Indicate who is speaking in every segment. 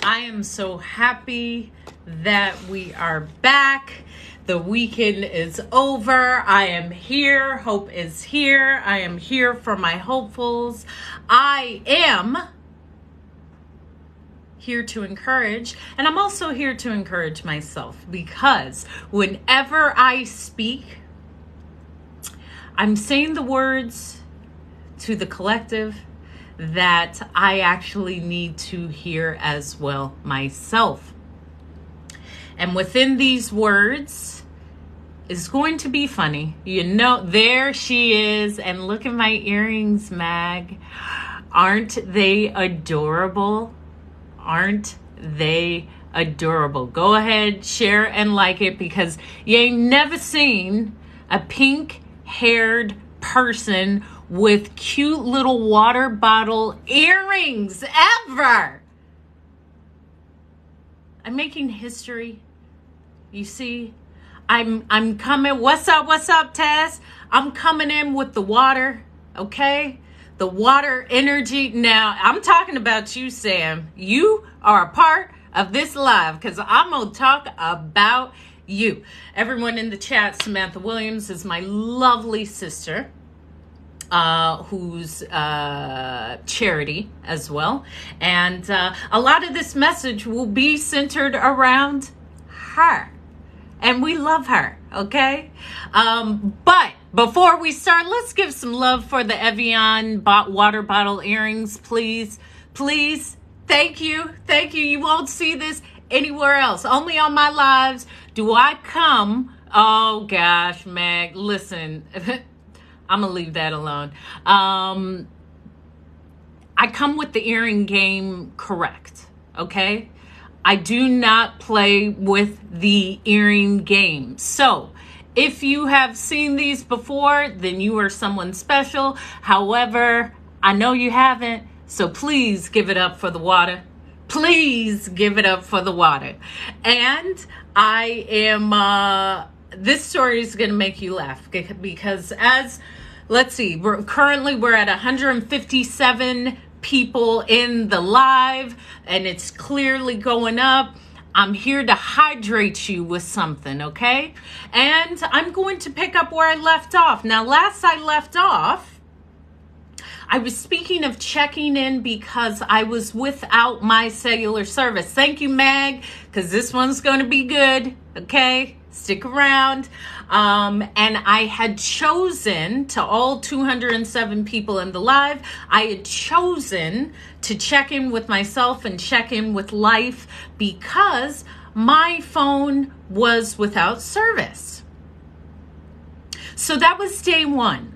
Speaker 1: I am so happy that we are back. The weekend is over. I am here. Hope is here. I am here for my hopefuls. I am here to encourage, and I'm also here to encourage myself, because whenever I speak, I'm saying the words to the collective that I actually need to hear as well myself. And within these words is going to be funny. You know, there she is. And look at my earrings, Mag. Aren't they adorable? Aren't they adorable? Go ahead, share and like it, because you ain't never seen a pink-haired person with cute little water bottle earrings ever. I'm making history. You see, I'm coming. What's up, Tess? I'm coming in with the water, okay? The water energy. Now, I'm talking about you, Sam. You are a part of this live, because I'm going to talk about you. Everyone in the chat, Samantha Williams is my lovely sister, who's charity as well. And a lot of this message will be centered around her. And we love her, okay? But before we start, let's give some love for the Evian water bottle earrings, please. Please. Thank you. Thank you. You won't see this anywhere else. Only on my lives do I come. Oh, gosh, Meg. Listen, I'm going to leave that alone. I come with the earring game correct, okay? I do not play with the earring game. So if you have seen these before, then you are someone special. However, I know you haven't, so please give it up for the water. Please give it up for the water. And I am, this story is going to make you laugh, because let's see, we're at 157 people in the live, and it's clearly going up. I'm here to hydrate you with something, okay? And I'm going to pick up where I left off. Now, last I left off, I was speaking of checking in because I was without my cellular service. Thank you, Mag, because this one's going to be good, okay? Stick around. And I had chosen, to all 207 people in the live, I had chosen to check in with myself and check in with life, because my phone was without service. So that was day one,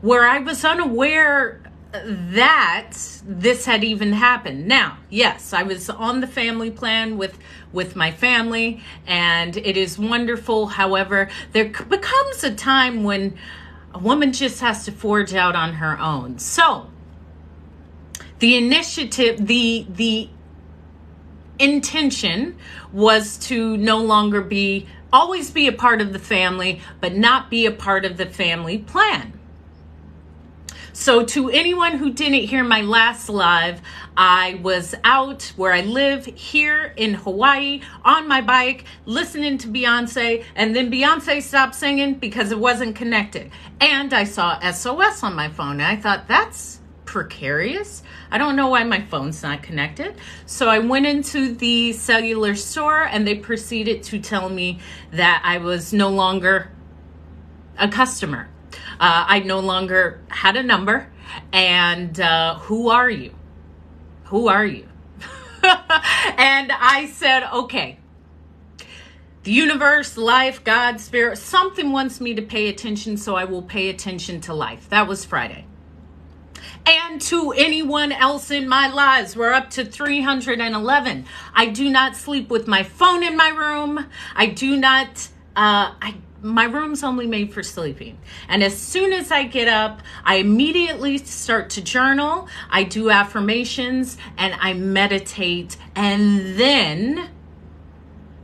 Speaker 1: where I was unaware that this had even happened. Now, yes, I was on the family plan with my family, and it is wonderful. However, there becomes a time when a woman just has to forge out on her own. So the initiative, the intention was to no longer always be a part of the family, but not be a part of the family plan. So to anyone who didn't hear my last live, I was out where I live here in Hawaii on my bike, listening to Beyonce, and then Beyonce stopped singing because it wasn't connected. And I saw SOS on my phone, and I thought, that's precarious. I don't know why my phone's not connected. So I went into the cellular store, and they proceeded to tell me that I was no longer a customer. I no longer had a number, and who are you? Who are you? And I said, okay, the universe, life, God, spirit, something wants me to pay attention, so I will pay attention to life. That was Friday. And to anyone else in my lives, we're up to 311. I do not sleep with my phone in my room. I do not, my room's only made for sleeping. And as soon as I get up, I immediately start to journal. I do affirmations and I meditate. And then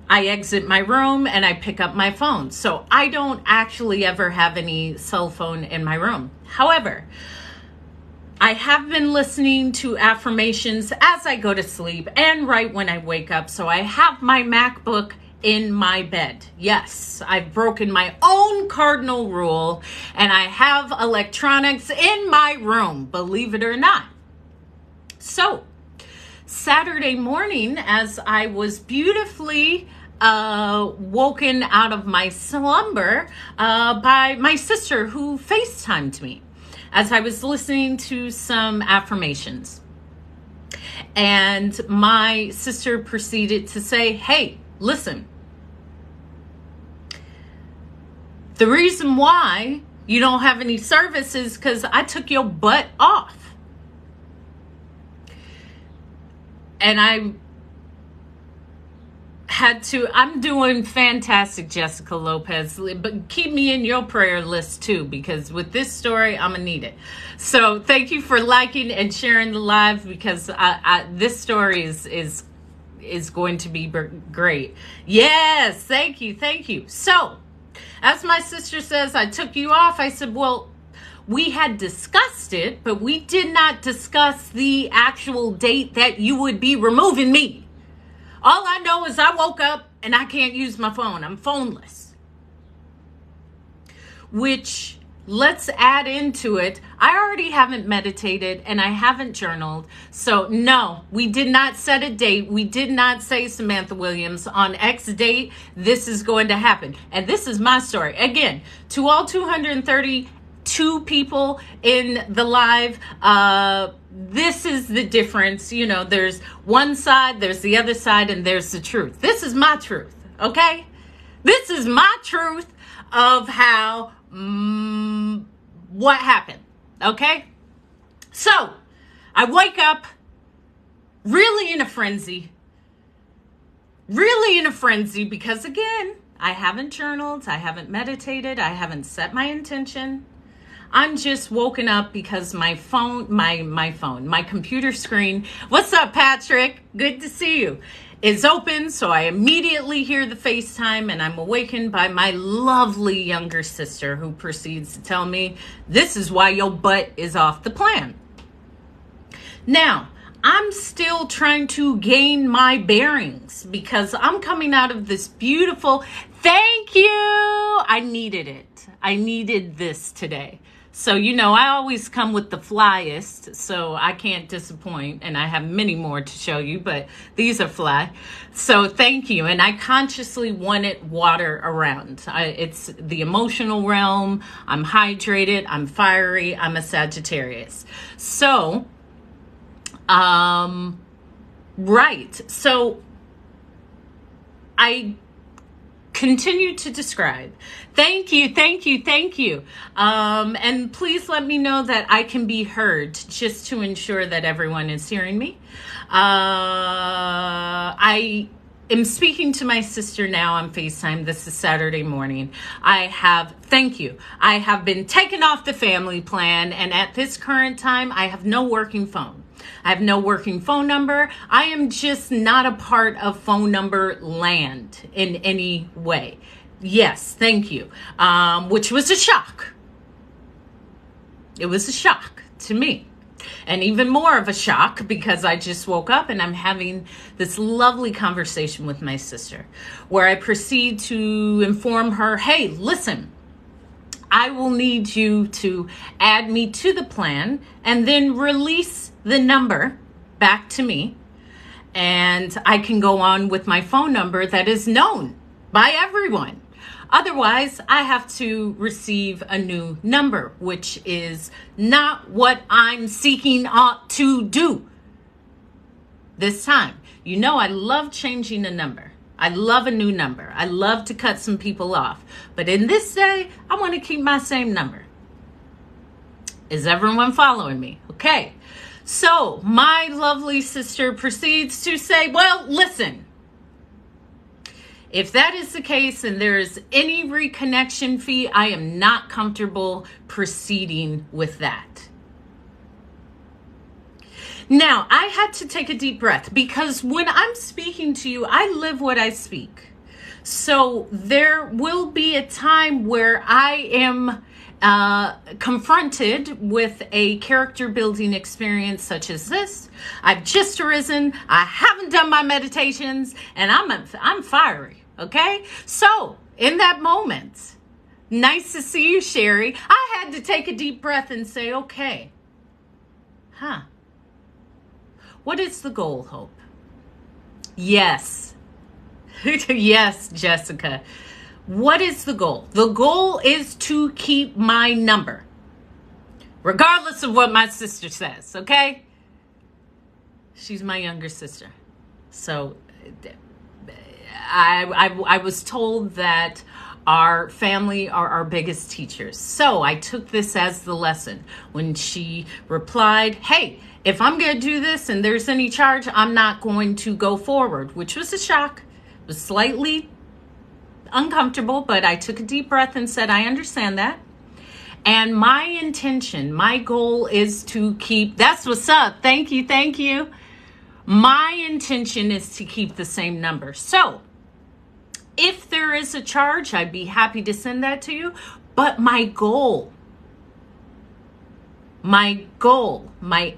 Speaker 1: I exit my room and I pick up my phone. So I don't actually ever have any cell phone in my room. However, I have been listening to affirmations as I go to sleep and right when I wake up. So I have my MacBook in my bed. Yes, I've broken my own cardinal rule and I have electronics in my room, believe it or not. So Saturday morning, as I was beautifully woken out of my slumber by my sister who FaceTimed me as I was listening to some affirmations. And my sister proceeded to say, hey, listen, the reason why you don't have any service is because I took your butt off. And I'm doing fantastic, Jessica Lopez, but keep me in your prayer list too, because with this story, I'm gonna need it. So thank you for liking and sharing the live, because this story is going to be great. Yes, thank you. So, as my sister says, I took you off. I said, well, we had discussed it, but we did not discuss the actual date that you would be removing me. All I know is I woke up and I can't use my phone. I'm phoneless. Which, let's add into it, I already haven't meditated and I haven't journaled. So no, we did not set a date. We did not say, Samantha Williams, on X date, this is going to happen. And this is my story. Again, to all 232 people in the live, this is the difference. You know, there's one side, there's the other side, and there's the truth. This is my truth, okay? This is my truth of how, what happened, okay? So, I wake up really in a frenzy, because again, I haven't journaled, I haven't meditated, I haven't set my intention. I'm just woken up because my phone, my computer screen, what's up, Patrick? Good to see you, is open. So I immediately hear the FaceTime and I'm awakened by my lovely younger sister who proceeds to tell me, this is why your butt is off the plan. Now, I'm still trying to gain my bearings because I'm coming out of this beautiful, thank you. I needed it. I needed this today. So, you know, I always come with the flyest, so I can't disappoint. And I have many more to show you, but these are fly. So thank you. And I consciously wanted water around. It's the emotional realm. I'm hydrated. I'm fiery. I'm a Sagittarius. So, right. So I continue to describe. Thank you. And please let me know that I can be heard, just to ensure that everyone is hearing me. I am speaking to my sister now on FaceTime. This is Saturday morning. Thank you. I have been taken off the family plan, and at this current time, I have no working phone. I have no working phone number. I am just not a part of phone number land in any way. Yes, thank you. Which was a shock. It was a shock to me. And even more of a shock because I just woke up and I'm having this lovely conversation with my sister where I proceed to inform her, hey, listen, I will need you to add me to the plan and then release the number back to me, and I can go on with my phone number that is known by everyone. Otherwise, I have to receive a new number, which is not what I'm seeking to do this time. You know, I love changing a number. I love a new number. I love to cut some people off. But in this day, I want to keep my same number. Is everyone following me? Okay. So my lovely sister proceeds to say, well, listen, if that is the case and there is any reconnection fee, I am not comfortable proceeding with that. Now, I had to take a deep breath because when I'm speaking to you, I live what I speak. So there will be a time where I am confronted with a character building experience such as this. I've just arisen. I haven't done my meditations, and I'm fiery. Okay, so in that moment, nice to see you, Sherry. I had to take a deep breath and say, okay, what is the goal, Hope? Yes. Yes, Jessica. What is the goal? The goal is to keep my number, regardless of what my sister says, okay? She's my younger sister. So I was told that our family are our biggest teachers. So I took this as the lesson. When she replied, hey, if I'm going to do this and there's any charge, I'm not going to go forward, which was a shock. It was slightly uncomfortable, but I took a deep breath and said, I understand that. And my intention, my goal is to keep, that's what's up. Thank you. Thank you. My intention is to keep the same number. So if there is a charge, I'd be happy to send that to you. But my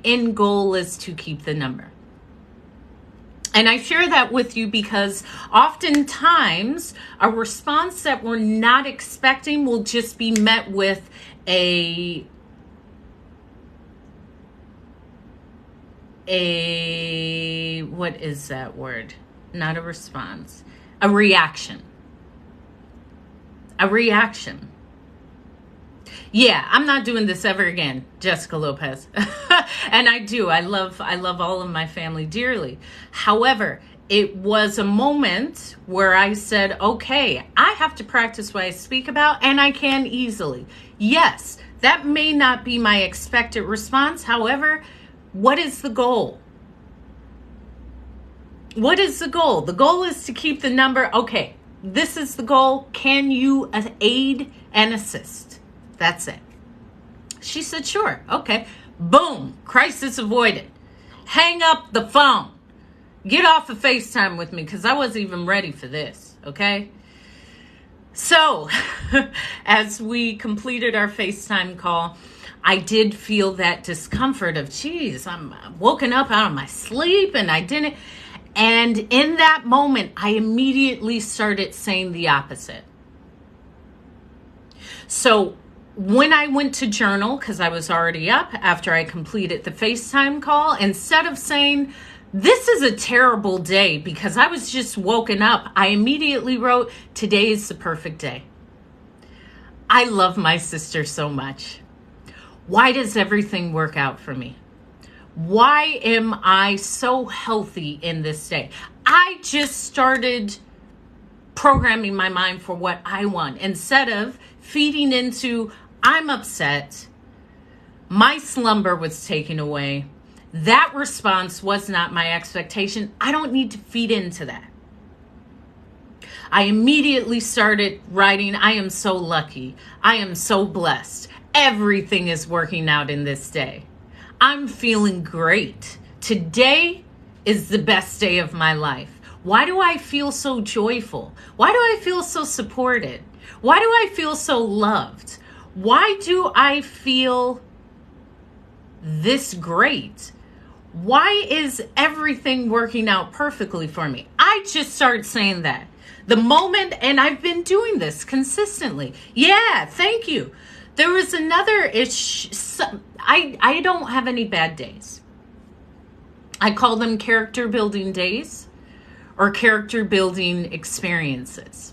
Speaker 1: end goal is to keep the number. And I share that with you because oftentimes a response that we're not expecting will just be met with what is that word? Not a response. A reaction. A reaction. Yeah, I'm not doing this ever again, Jessica Lopez. And I love all of my family dearly. However, it was a moment where I said, okay, I have to practice what I speak about, and I can easily. Yes, that may not be my expected response. However, what is the goal? What is the goal? The goal is to keep the number. Okay, this is the goal. Can you aid and assist? That's it. She said, sure. Okay. Boom. Crisis avoided. Hang up the phone. Get off of FaceTime with me because I wasn't even ready for this. Okay. So as we completed our FaceTime call, I did feel that discomfort of, geez, I'm woken up out of my sleep and I didn't. And in that moment, I immediately started saying the opposite. So when I went to journal, because I was already up after I completed the FaceTime call, instead of saying, this is a terrible day because I was just woken up, I immediately wrote, today is the perfect day. I love my sister so much. Why does everything work out for me? Why am I so healthy in this day? I just started programming my mind for what I want instead of feeding into, I'm upset, my slumber was taken away, that response was not my expectation. I don't need to feed into that. I immediately started writing, I am so lucky. I am so blessed. Everything is working out in this day. I'm feeling great. Today is the best day of my life. Why do I feel so joyful? Why do I feel so supported? Why do I feel so loved? Why do I feel this great? Why is everything working out perfectly for me? I just started saying that. The moment, and I've been doing this consistently. Yeah, thank you. There was another issue. I don't have any bad days. I call them character building days or character building experiences.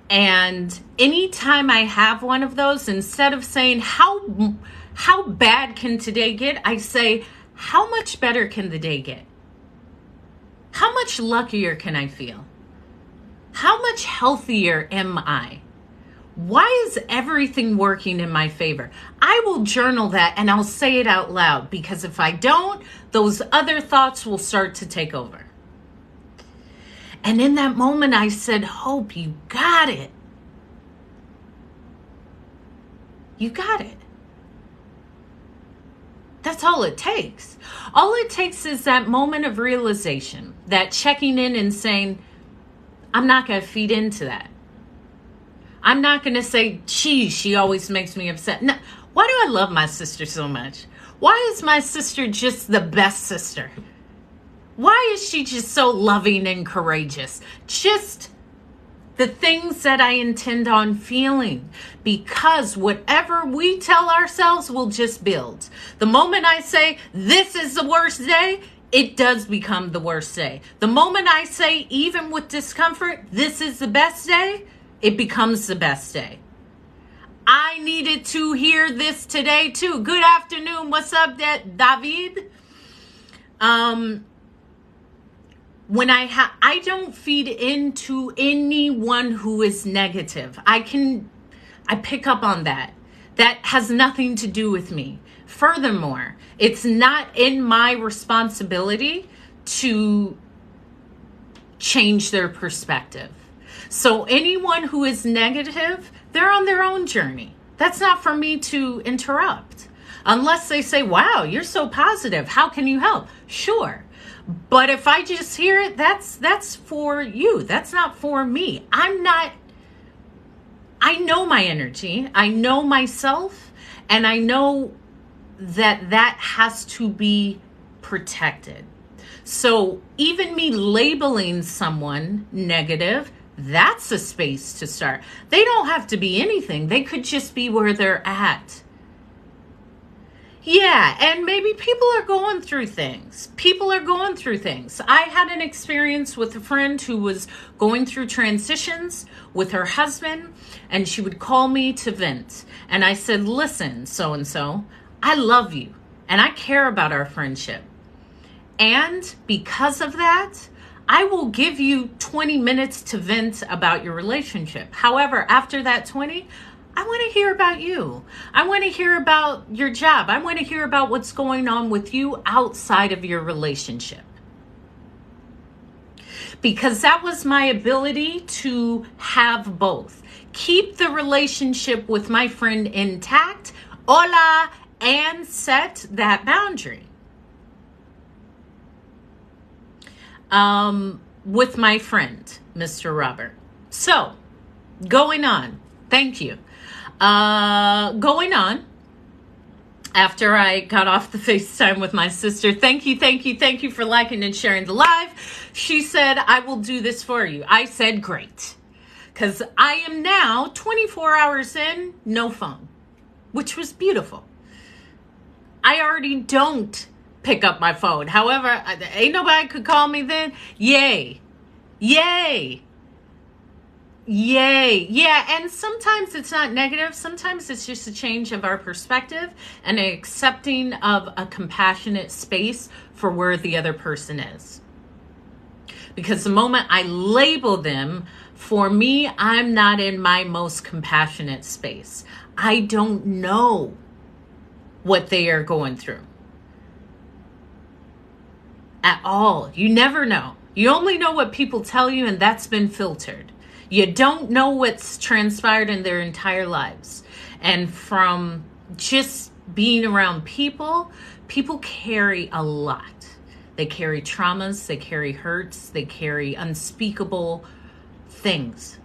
Speaker 1: And anytime I have one of those, instead of saying, how bad can today get? I say, how much better can the day get? How much luckier can I feel? How much healthier am I? Why is everything working in my favor? I will journal that and I'll say it out loud, because if I don't, those other thoughts will start to take over. And in that moment, I said, Hope, you got it. You got it. That's all it takes. All it takes is that moment of realization, that checking in and saying, I'm not going to feed into that. I'm not going to say, geez, she always makes me upset. No. Why do I love my sister so much? Why is my sister just the best sister? Why is she just so loving and courageous? Just the things that I intend on feeling. Because whatever we tell ourselves will just build. The moment I say, this is the worst day, it does become the worst day. The moment I say, even with discomfort, this is the best day, it becomes the best day. I needed to hear this today too. Good afternoon. What's up, David? When I don't feed into anyone who is negative. I pick up on that. That has nothing to do with me. Furthermore, it's not in my responsibility to change their perspective. So anyone who is negative, they're on their own journey. That's not for me to interrupt. Unless they say, wow, you're so positive. How can you help? Sure. But if I just hear it, that's for you. That's not for me. I know my energy. I know myself. And I know that has to be protected. So even me labeling someone negative, that's a space to start. They don't have to be anything. They could just be where they're at. Yeah, and maybe people are going through things. I had an experience with a friend who was going through transitions with her husband, and she would call me to vent. And I said, listen, so-and-so, I love you, and I care about our friendship. And because of that, I will give you 20 minutes to vent about your relationship. However, after that 20, I want to hear about you. I want to hear about your job. I want to hear about what's going on with you outside of your relationship. Because that was my ability to have both. Keep the relationship with my friend intact, hola, and set that boundary. With my friend, Mr. Robert. So, going on. Thank you. Going on. After I got off the FaceTime with my sister, thank you for liking and sharing the live. She said, I will do this for you. I said, great. Because I am now 24 hours in, no phone, which was beautiful. I already don't pick up my phone. However, ain't nobody could call me then. Yay. Yeah, and sometimes it's not negative. Sometimes it's just a change of our perspective and an accepting of a compassionate space for where the other person is. Because the moment I label them, for me, I'm not in my most compassionate space. I don't know what they are going through at all. You never know. You only know what people tell you, and that's been filtered. You don't know what's transpired in their entire lives. And from just being around people carry a lot. They carry traumas, they carry hurts, they carry unspeakable things.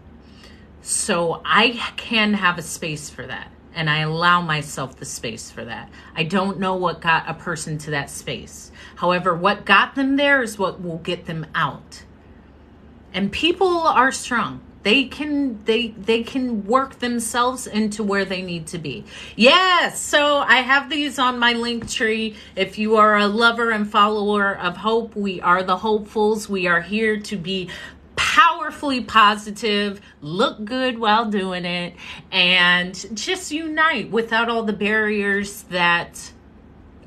Speaker 1: So I can have a space for that. And I allow myself the space for that. I don't know what got a person to that space. However, what got them there is what will get them out. And people are strong. They can work themselves into where they need to be. Yes, so I have these on my link tree. If you are a lover and follower of hope, we are the hopefuls. We are here to be powerfully positive, look good while doing it, and just unite without all the barriers that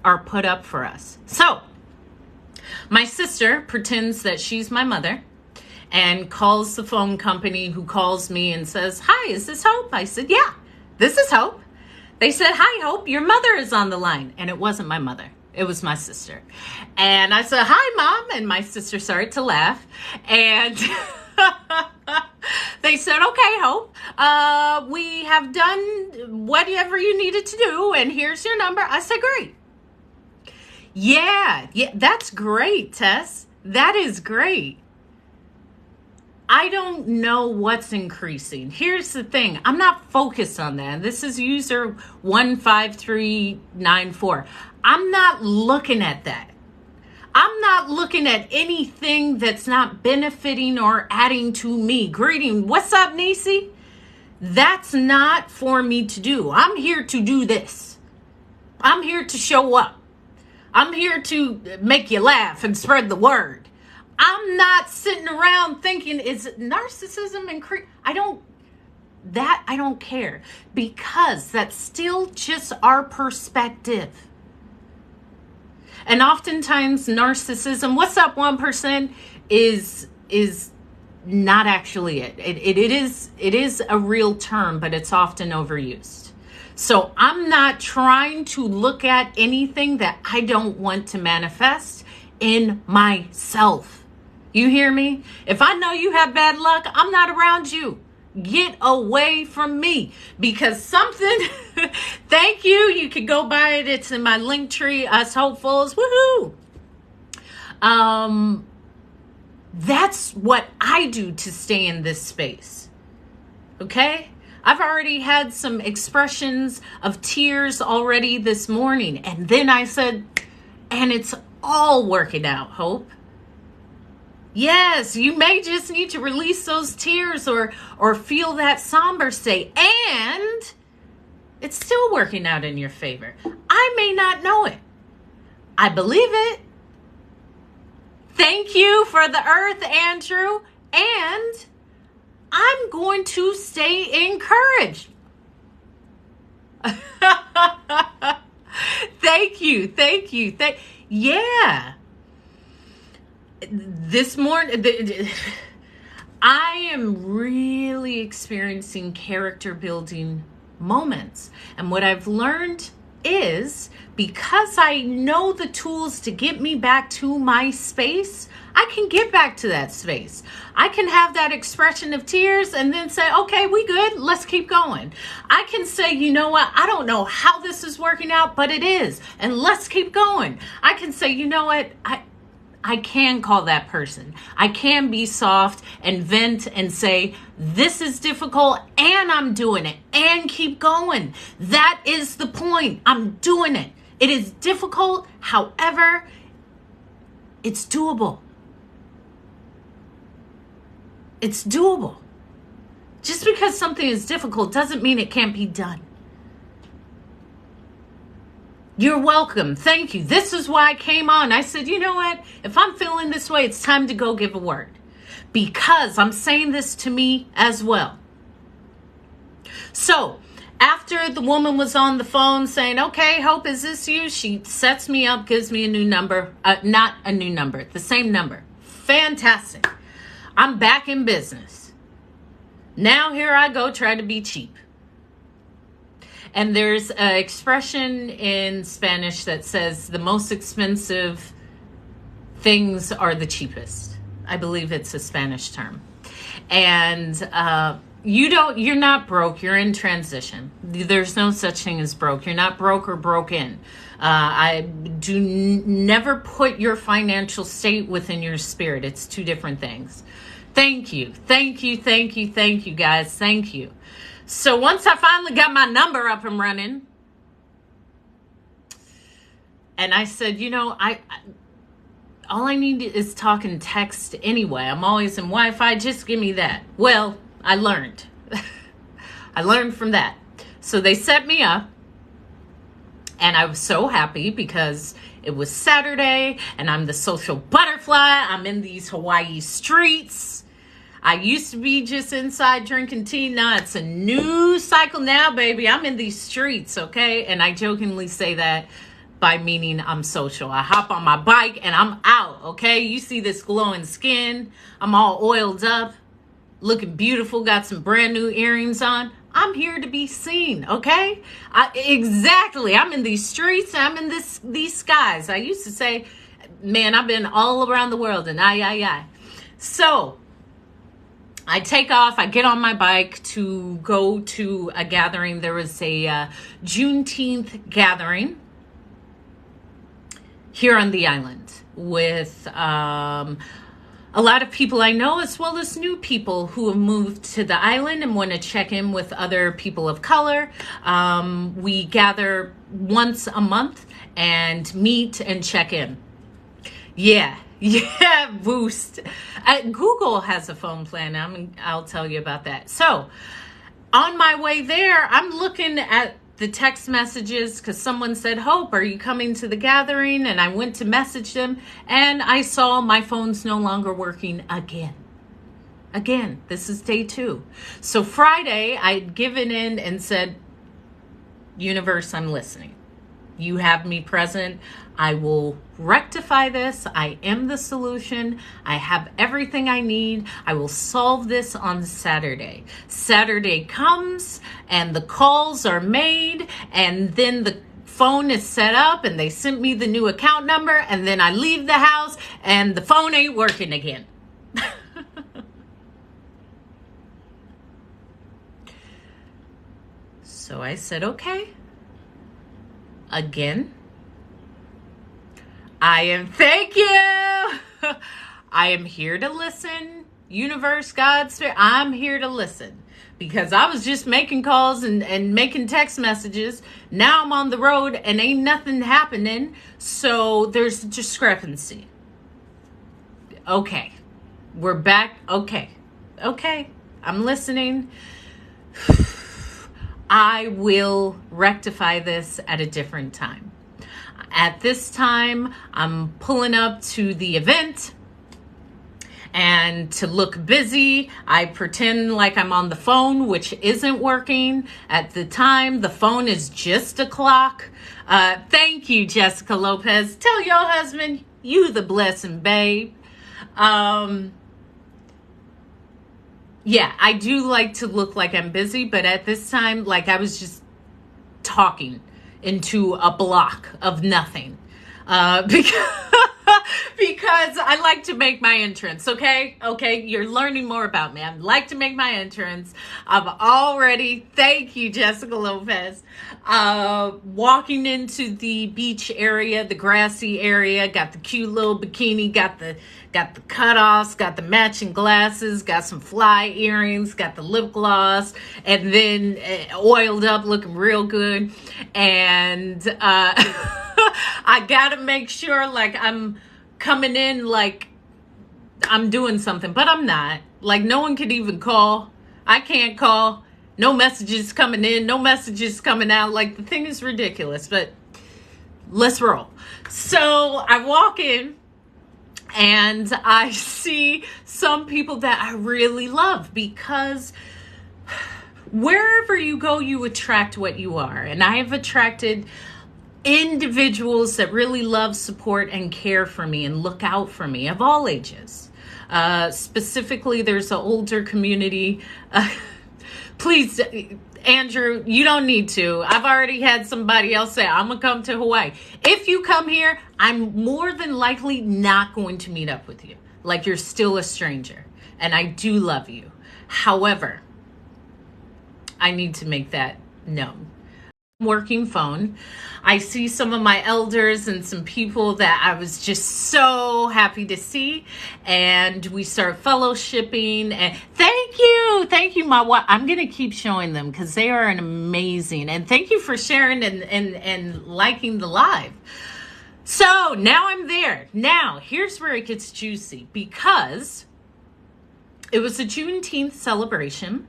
Speaker 1: are put up for us. So, my sister pretends that she's my mother and calls the phone company, who calls me and says, hi, is this Hope? I said, yeah, this is Hope. They said, hi, Hope, your mother is on the line. And it wasn't my mother. It was my sister. And I said, hi, Mom. And my sister started to laugh. And they said, okay, Hope, we have done whatever you needed to do. And here's your number. I said, great. Yeah, that's great, Tess. That is great. I don't know what's increasing. Here's the thing. I'm not focused on that. This is user 15394. I'm not looking at that. I'm not looking at anything that's not benefiting or adding to me. Greeting. What's up, Nisi? That's not for me to do. I'm here to do this. I'm here to show up. I'm here to make you laugh and spread the word. I'm not sitting around thinking, is narcissism increase? I don't care, because that's still just our perspective. And oftentimes narcissism, what's up 1%, is not actually it. It is a real term, but it's often overused. So I'm not trying to look at anything that I don't want to manifest in myself. You hear me? If I know you have bad luck, I'm not around you. Get away from me, because something, thank you. You can go buy it. It's in my link tree, Us Hopefuls. Woohoo. That's what I do to stay in this space. Okay? I've already had some expressions of tears already this morning. And then I said, and it's all working out, Hope. Yes, you may just need to release those tears or feel that somber state. And it's still working out in your favor. I may not know it. I believe it. Thank you for the earth, Andrew. And I'm going to stay encouraged. Thank you. Yeah. This morning, I am really experiencing character building moments. And what I've learned is, because I know the tools to get me back to my space, I can get back to that space. I can have that expression of tears and then say, okay, we good. Let's keep going. I can say, you know what? I don't know how this is working out, but it is. And let's keep going. I can say, you know what? I can call that person. I can be soft and vent and say, this is difficult and I'm doing it, and keep going. That is the point. I'm doing it. It is difficult. However, it's doable. It's doable. Just because something is difficult doesn't mean it can't be done. You're welcome. Thank you. This is why I came on. I said, you know what? If I'm feeling this way, it's time to go give a word, because I'm saying this to me as well. So after the woman was on the phone saying, okay, Hope, is this you? She sets me up, gives me a new number. Not a new number, the same number. Fantastic. I'm back in business. Now here I go, try to be cheap. And there's an expression in Spanish that says the most expensive things are the cheapest. I believe it's a Spanish term. And you're not broke. You're in transition. There's no such thing as broke. You're not broke or broken. I do never put your financial state within your spirit. It's two different things. Thank you, guys. Thank you. So once I finally got my number up and running, and I said, you know, all I need is talk and text anyway. I'm always in Wi-Fi. Just give me that. Well, I learned. I learned from that. So they set me up, and I was so happy because it was Saturday, and I'm the social butterfly. I'm in these Hawaii streets. I used to be just inside drinking tea. Now it's a new cycle now, baby. I'm in these streets, okay? And I jokingly say that by meaning I'm social. I hop on my bike and I'm out, okay? You see this glowing skin. I'm all oiled up, looking beautiful, got some brand new earrings on. I'm here to be seen, okay? Exactly. I'm in these streets. I'm in these skies. I used to say, man, I've been all around the world, and So I take off. I get on my bike to go to a gathering. There was a Juneteenth gathering here on the island with a lot of people I know, as well as new people who have moved to the island and want to check in with other people of color. We gather once a month and meet and check in. Yeah, boost. Google has a phone plan. I'll tell you about that. So on my way there, I'm looking at the text messages because someone said, Hope, are you coming to the gathering? And I went to message them and I saw my phone's no longer working again. This is day 2. So Friday, I'd given in and said, universe, I'm listening. You have me present. I will rectify this. I am the solution. I have everything I need. I will solve this on Saturday. Saturday comes and the calls are made and then the phone is set up and they sent me the new account number and then I leave the house and the phone ain't working again. So I said, okay. Again, thank you. I am here to listen. Universe, God, Spirit, I'm here to listen. Because I was just making calls and making text messages. Now I'm on the road and ain't nothing happening. So there's a discrepancy. Okay. We're back. Okay. I'm listening. I will rectify this at a different time. At this time, I'm pulling up to the event, and to look busy, I pretend like I'm on the phone, which isn't working. At the time, the phone is just a clock. Thank you, Jessica Lopez. Tell your husband, you the blessing, babe. Yeah, I do like to look like I'm busy, but at this time, like I was just talking into a block of nothing. Because I like to make my entrance, okay? Okay, you're learning more about me. I like to make my entrance. Thank you, Jessica Lopez, walking into the beach area, the grassy area, got the cute little bikini, got the cutoffs, got the matching glasses, got some fly earrings, got the lip gloss, and then oiled up, looking real good. And I gotta make sure like I'm coming in like I'm doing something, but I'm not. Like no one could even call. I can't call. No messages coming in, no messages coming out. Like the thing is ridiculous, but let's roll. So I walk in and I see some people that I really love, because wherever you go, you attract what you are. And I have attracted individuals that really love, support, and care for me and look out for me of all ages. Specifically, there's an older community. Please, Andrew, you don't need to. I've already had somebody else say, I'm going to come to Hawaii. If you come here, I'm more than likely not going to meet up with you. Like you're still a stranger. And I do love you. However, I need to make that known. Working phone. I see some of my elders and some people that I was just so happy to see, and we start fellowshipping. And thank you, my wife. I'm gonna keep showing them because they are an amazing. And thank you for sharing and liking the live. So now I'm there. Now here's where it gets juicy, because it was a Juneteenth celebration.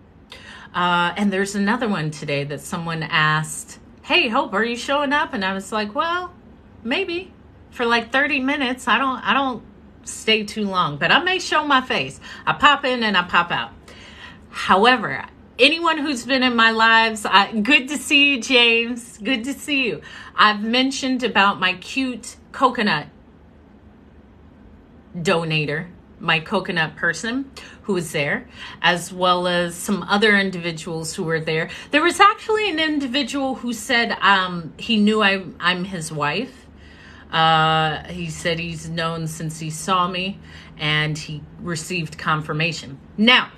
Speaker 1: And there's another one today that someone asked, hey, Hope, are you showing up? And I was like, well, maybe for like 30 minutes. I don't stay too long, but I may show my face. I pop in and I pop out. However, anyone who's been in my lives, good to see you, James. Good to see you. I've mentioned about my cute coconut donator, my coconut person who was there, as well as some other individuals who were there. There was actually an individual who said he knew I'm his wife. He said he's known since he saw me, and he received confirmation. Now,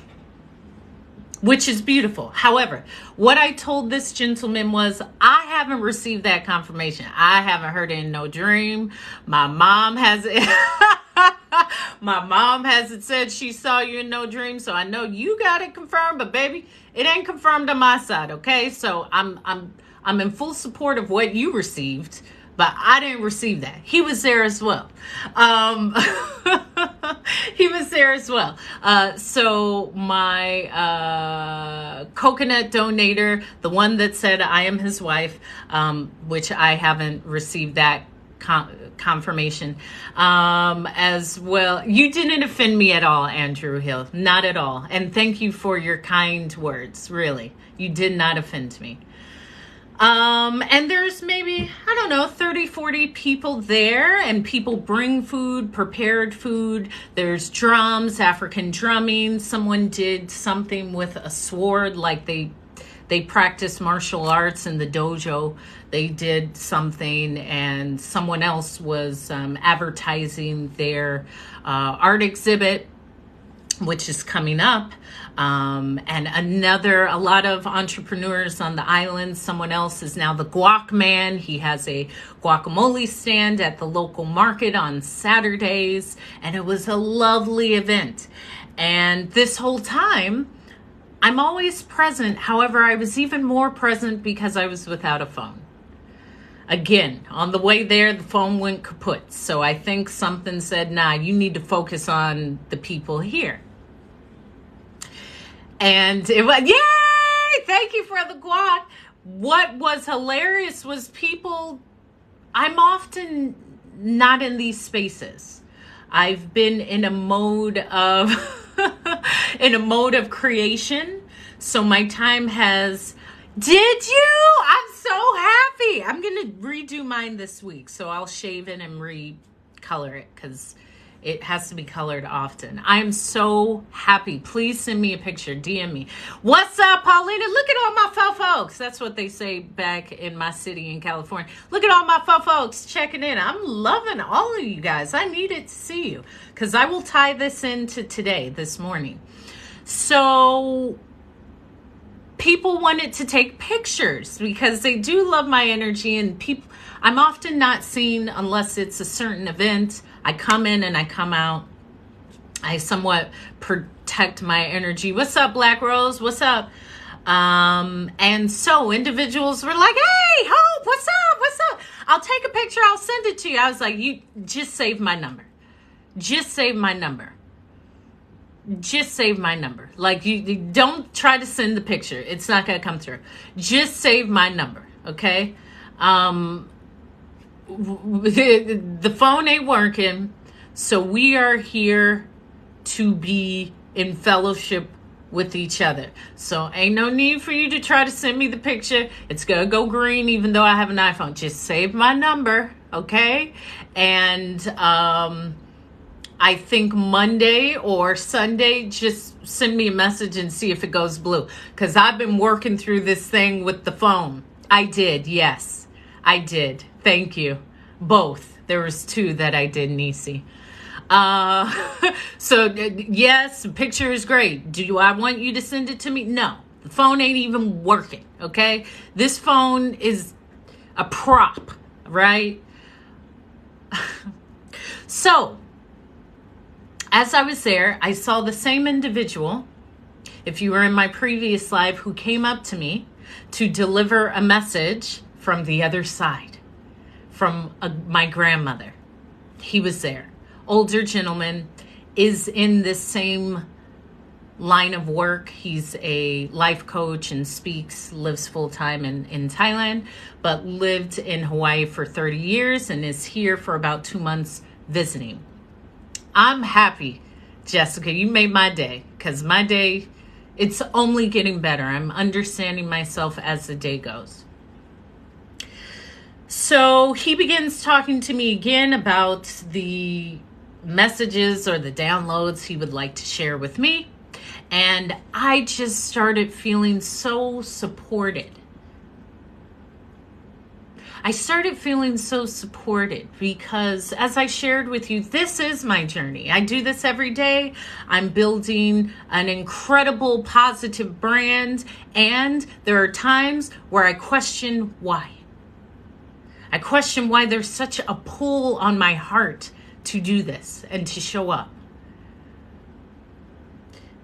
Speaker 1: which is beautiful. However, what I told this gentleman was, I haven't received that confirmation. I haven't heard it in no dream. My mom has it. My mom hasn't said she saw you in no dream, so I know you got it confirmed, but baby, it ain't confirmed on my side, okay? So I'm in full support of what you received, but I didn't receive that. He was there as well. He was there as well. So my coconut donator, the one that said I am his wife, which I haven't received that confirmation as well. You didn't offend me at all, Andrew Hill. Not at all. And thank you for your kind words. Really. You did not offend me. And there's maybe, I don't know, 30, 40 people there, and people bring food, prepared food. There's drums, African drumming. Someone did something with a sword, like they practice martial arts in the dojo. They did something, and someone else was advertising their art exhibit, which is coming up. And a lot of entrepreneurs on the island. Someone else is now the guac man. He has a guacamole stand at the local market on Saturdays, and it was a lovely event. And this whole time, I'm always present. However, I was even more present because I was without a phone. Again, on the way there, the phone went kaput. So I think something said, nah, you need to focus on the people here. And it was, yay! Thank you for the guac. What was hilarious was people, I'm often not in these spaces. I've been in a mode of, creation. So my time has, did you? I'm so happy. I'm going to redo mine this week. So I'll shave it and recolor it because it has to be colored often. I'm so happy. Please send me a picture. DM me. What's up, Paulina? Look at all my faux folks. That's what they say back in my city in California. Look at all my faux folks checking in. I'm loving all of you guys. I needed to see you because I will tie this into today, this morning. So people wanted to take pictures because they do love my energy, and people, I'm often not seen unless it's a certain event. I come in and I come out. I somewhat protect my energy. What's up, Black Rose? What's up? And so individuals were like, hey, Hope, what's up? What's up? I'll take a picture. I'll send it to you. I was like, you just save my number. Just save my number. Just save my number. Like, you don't try to send the picture. It's not going to come through. Just save my number. Okay. The phone ain't working, so we are here to be in fellowship with each other. So ain't no need for you to try to send me the picture. It's gonna go green even though I have an iPhone. Just save my number, okay? And I think Monday or Sunday, just send me a message and see if it goes blue, because I've been working through this thing with the phone. I did, yes, I did. Thank you. Both. There was two that I did, Nisi. So yes, the picture is great. Do I want you to send it to me? No. The phone ain't even working, okay? This phone is a prop, right? So, as I was there, I saw the same individual, if you were in my previous live, who came up to me to deliver a message from the other side, from my grandmother. He was there. Older gentleman, is in this same line of work. He's a life coach and speaks, lives full-time in Thailand, but lived in Hawaii for 30 years and is here for about 2 months visiting. I'm happy, Jessica. You made my day, because my day, it's only getting better. I'm understanding myself as the day goes. So he begins talking to me again about the messages or the downloads he would like to share with me. And I just started feeling so supported. I started feeling so supported because, as I shared with you, this is my journey. I do this every day. I'm building an incredible positive brand, and there are times where I question why. I question why there's such a pull on my heart to do this and to show up,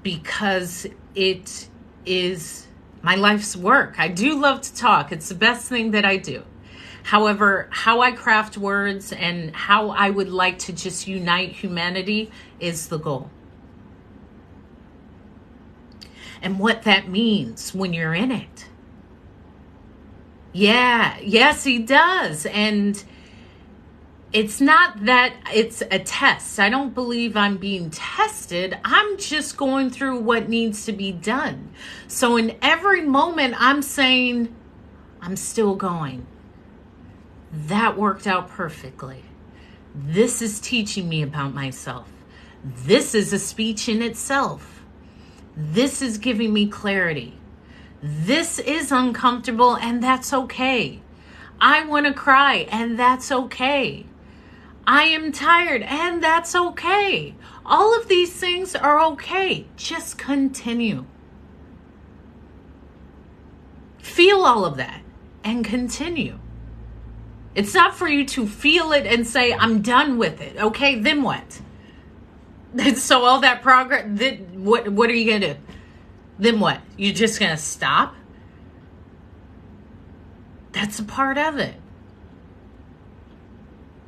Speaker 1: because it is my life's work. I do love to talk. It's the best thing that I do. However, how I craft words and how I would like to just unite humanity is the goal. And what that means when you're in it. Yeah, yes, he does. And it's not that it's a test. I don't believe I'm being tested. I'm just going through what needs to be done. So in every moment, I'm saying, I'm still going. That worked out perfectly. This is teaching me about myself. This is a speech in itself. This is giving me clarity. This is uncomfortable, and that's okay. I want to cry, and that's okay. I am tired, and that's okay. All of these things are okay. Just continue. Feel all of that and continue. It's not for you to feel it and say, I'm done with it. Okay, then what? So all that progress, what are you going to do? Then what? You're just going to stop? That's a part of it.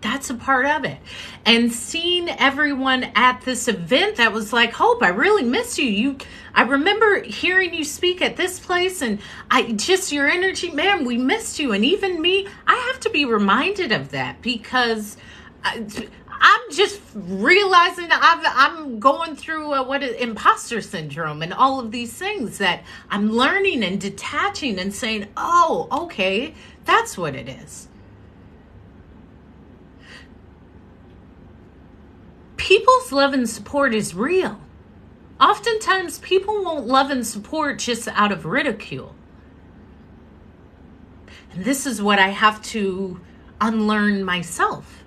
Speaker 1: That's a part of it. And seeing everyone at this event that was like, Hope, I really miss you. I remember hearing you speak at this place, and your energy, man, we missed you. And even me, I have to be reminded of that, because I'm just realizing I'm going through imposter syndrome and all of these things that I'm learning and detaching and saying, oh, okay, that's what it is. People's love and support is real. Oftentimes, people won't love and support just out of ridicule. And this is what I have to unlearn myself.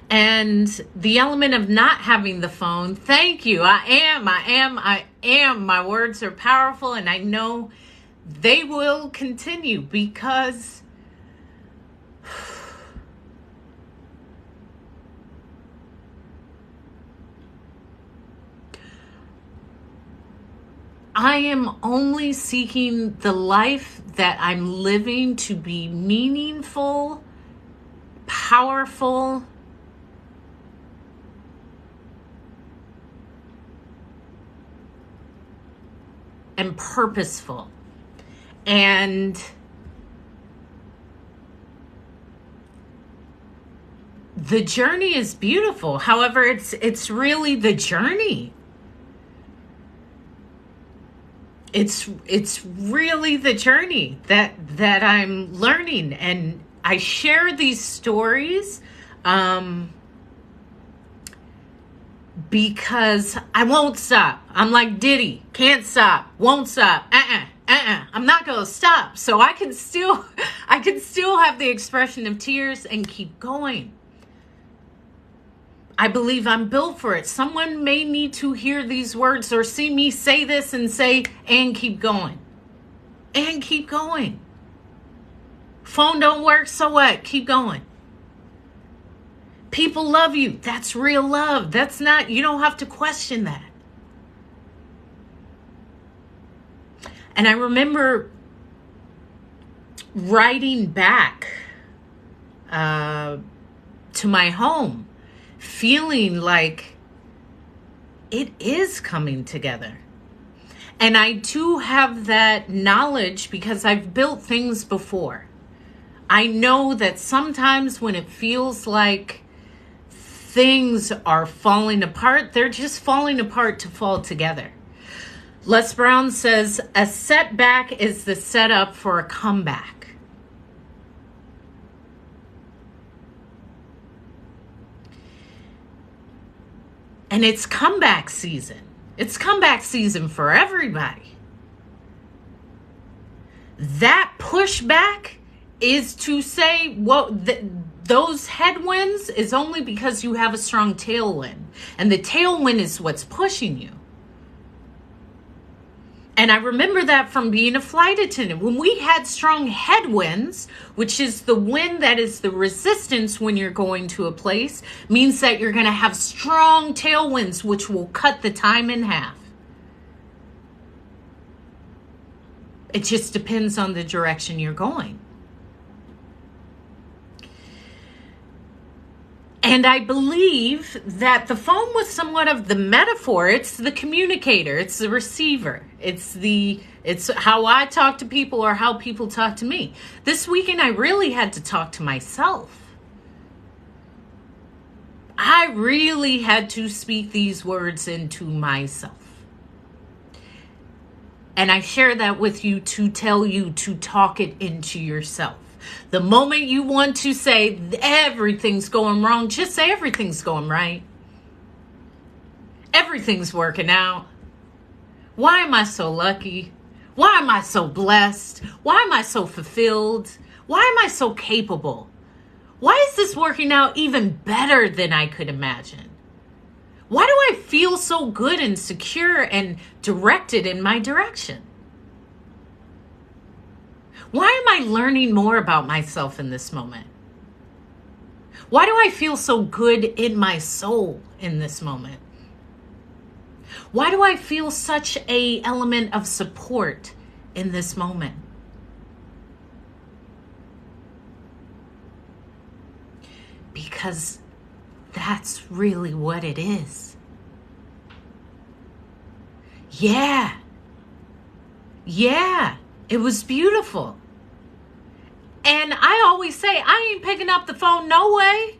Speaker 1: And the element of not having the phone, thank you. I am. My words are powerful, and I know they will continue, because I am only seeking the life that I'm living to be meaningful, powerful, and purposeful. And the journey is beautiful. However, it's really the journey. It's really the journey that I'm learning, and I share these stories because I won't stop. I'm like Diddy, can't stop, won't stop. I'm not gonna stop. So I can still have the expression of tears and keep going. I believe I'm built for it. Someone may need to hear these words or see me say this and say, and keep going. And keep going. Phone don't work, so what? Keep going. People love you. That's real love. That's not, you don't have to question that. And I remember riding back to my home, feeling like it is coming together. And I do have that knowledge because I've built things before. I know that sometimes when it feels like things are falling apart, they're just falling apart to fall together. Les Brown says, a setback is the setup for a comeback. And it's comeback season. It's comeback season for everybody. That pushback is to say, well, those headwinds is only because you have a strong tailwind. And the tailwind is what's pushing you. And I remember that from being a flight attendant. When we had strong headwinds, which is the wind that is the resistance when you're going to a place, means that you're going to have strong tailwinds, which will cut the time in half. It just depends on the direction you're going. And I believe that the phone was somewhat of the metaphor. It's the communicator. It's the receiver. It's how I talk to people or how people talk to me. This weekend, I really had to talk to myself. I really had to speak these words into myself. And I share that with you to tell you to talk it into yourself. The moment you want to say everything's going wrong, just say everything's going right. Everything's working out. Why am I so lucky? Why am I so blessed? Why am I so fulfilled? Why am I so capable? Why is this working out even better than I could imagine? Why do I feel so good and secure and directed in my direction? Why am I learning more about myself in this moment? Why do I feel so good in my soul in this moment? Why do I feel such an element of support in this moment? Because that's really what it is. Yeah, it was beautiful. And I always say, I ain't picking up the phone, no way.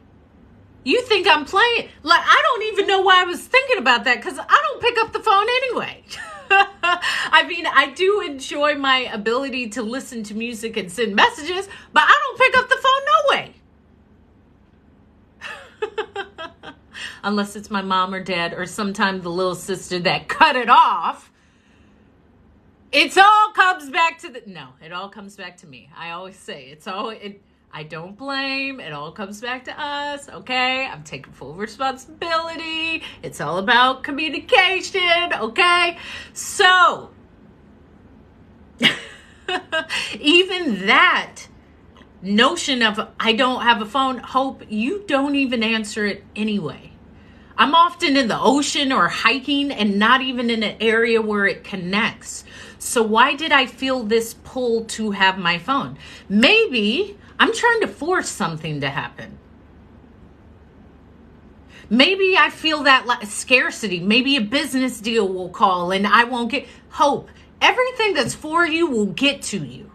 Speaker 1: You think I'm playing? Like, I don't even know why I was thinking about that, because I don't pick up the phone anyway. I mean, I do enjoy my ability to listen to music and send messages, but I don't pick up the phone, no way. Unless it's my mom or dad or sometime the little sister that cut it off. It all comes back to it all comes back to me. I always say I don't blame. It all comes back to us. Okay. I'm taking full responsibility. It's all about communication. Okay. So even that notion of I don't have a phone, Hope, you don't even answer it anyway. I'm often in the ocean or hiking and not even in an area where it connects. So why did I feel this pull to have my phone? Maybe I'm trying to force something to happen. Maybe I feel that scarcity. Maybe a business deal will call and I won't get. Hope, everything that's for you will get to you.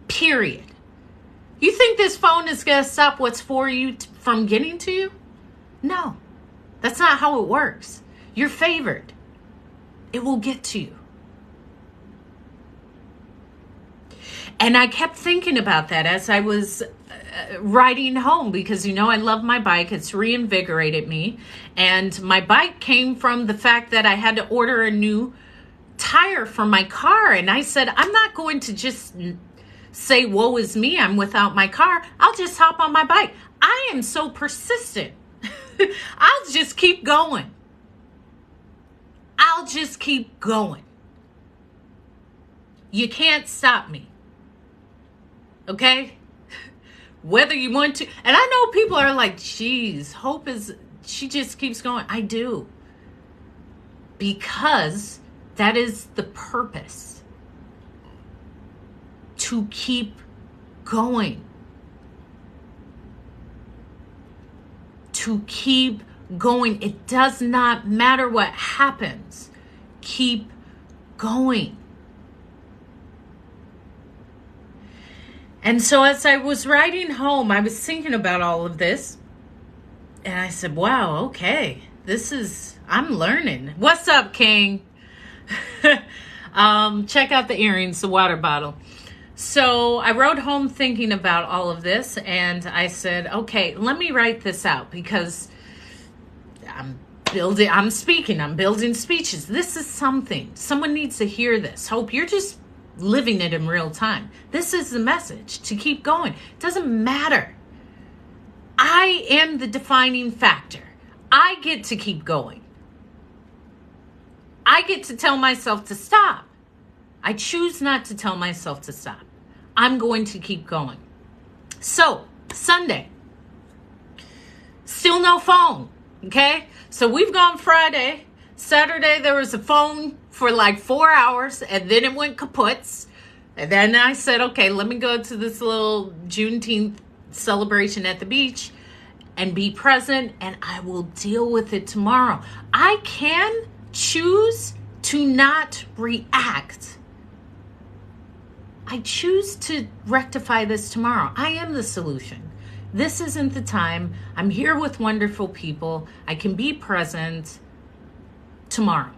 Speaker 1: Period. You think this phone is going to stop what's for you from getting to you? No. That's not how it works. You're favored. It will get to you. And I kept thinking about that as I was riding home because, I love my bike. It's reinvigorated me. And my bike came from the fact that I had to order a new tire for my car. And I said, I'm not going to just say, woe is me, I'm without my car. I'll just hop on my bike. I am so persistent. I'll just keep going. I'll just keep going. You can't stop me. Okay? Whether you want to. And I know people are like, geez, Hope she just keeps going. I do. Because that is the purpose. To keep going. To keep going. It does not matter what happens. Keep going. And so as I was riding home, I was thinking about all of this. And I said, wow, okay. I'm learning. What's up, King? Check out the earrings, the water bottle. So I rode home thinking about all of this, and I said, okay, let me write this out because I'm building speeches. This is something. Someone needs to hear this. Hope, you're just living it in real time. This is the message, to keep going. It doesn't matter. I am the defining factor. I get to keep going. I get to tell myself to stop. I choose not to tell myself to stop. I'm going to keep going. So, Sunday, still no phone, okay? So we've gone Friday. Saturday, there was a phone for like 4 hours, and then it went kaput. And then I said, okay, let me go to this little Juneteenth celebration at the beach and be present, and I will deal with it tomorrow. I can choose to not react. I choose to rectify this tomorrow. I am the solution. This isn't the time. I'm here with wonderful people. I can be present tomorrow.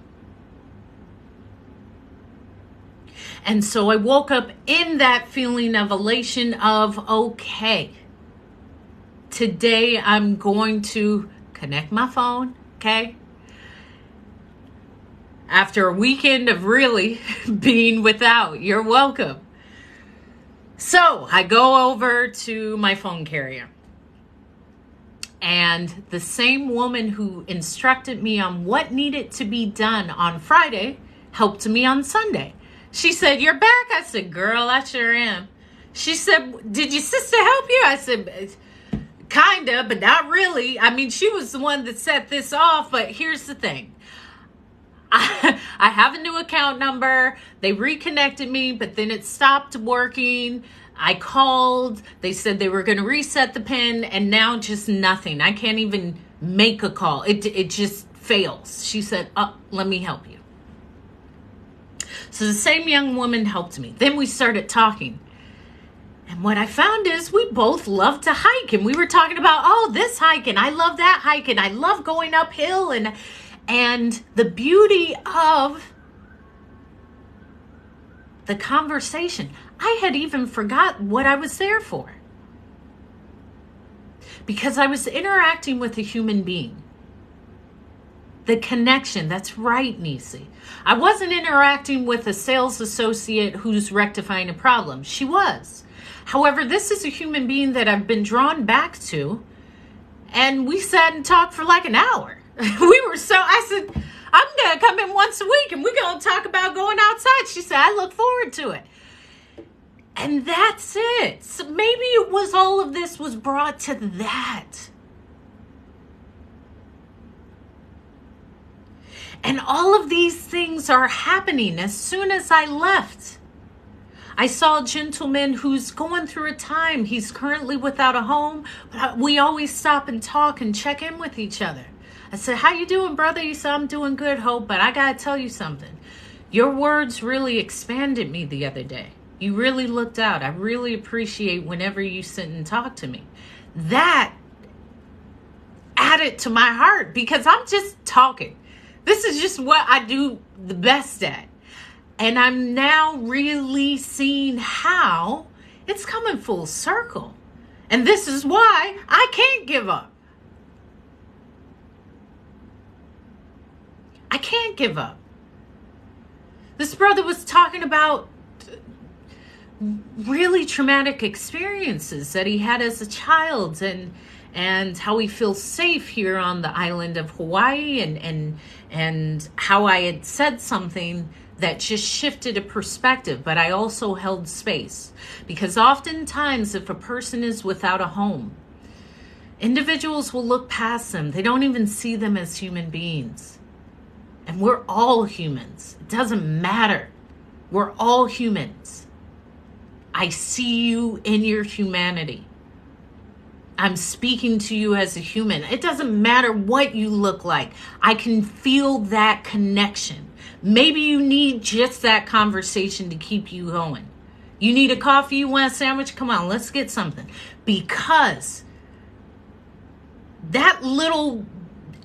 Speaker 1: And so I woke up in that feeling of elation of, okay, today I'm going to connect my phone, okay? After a weekend of really being without, you're welcome. So I go over to my phone carrier. And the same woman who instructed me on what needed to be done on Friday helped me on Sunday. She said, "You're back?" I said, "Girl, I sure am." She said, "Did your sister help you?" I said, "Kinda, but not really." I mean, she was the one that set this off, but here's the thing. I have a new account number. They reconnected me, but then it stopped working. I called. They said they were going to reset the PIN, and now just nothing. I can't even make a call. It just fails. She said, "Oh, let me help you." So the same young woman helped me. Then we started talking. And what I found is we both love to hike. And we were talking about, oh, this hike, and I love that hike, and I love going uphill. And the beauty of the conversation, I had even forgot what I was there for. Because I was interacting with a human being. The connection, that's right, Nisi. I wasn't interacting with a sales associate who's rectifying a problem. She was. However, this is a human being that I've been drawn back to, and we sat and talked for like an hour. I said, "I'm going to come in once a week, and we're going to talk about going outside." She said, "I look forward to it." And that's it. So maybe it was all of this was brought to that. And all of these things are happening as soon as I left. I saw a gentleman who's going through a time. He's currently without a home, but we always stop and talk and check in with each other. I said, "How you doing, brother?" He said, "I'm doing good, Hope, but I got to tell you something. Your words really expanded me the other day. You really looked out. I really appreciate whenever you sit and talk to me." That added to my heart because I'm just talking. This is just what I do the best at. And I'm now really seeing how it's coming full circle. And this is why I can't give up. I can't give up. This brother was talking about really traumatic experiences that he had as a child and how he feels safe here on the island of Hawaii and how I had said something that just shifted a perspective, but I also held space. Because oftentimes if a person is without a home, individuals will look past them. They don't even see them as human beings. And we're all humans. It doesn't matter. We're all humans. I see you in your humanity. I'm speaking to you as a human. It doesn't matter what you look like. I can feel that connection. Maybe you need just that conversation to keep you going. You need a coffee, you want a sandwich? Come on, let's get something. Because that little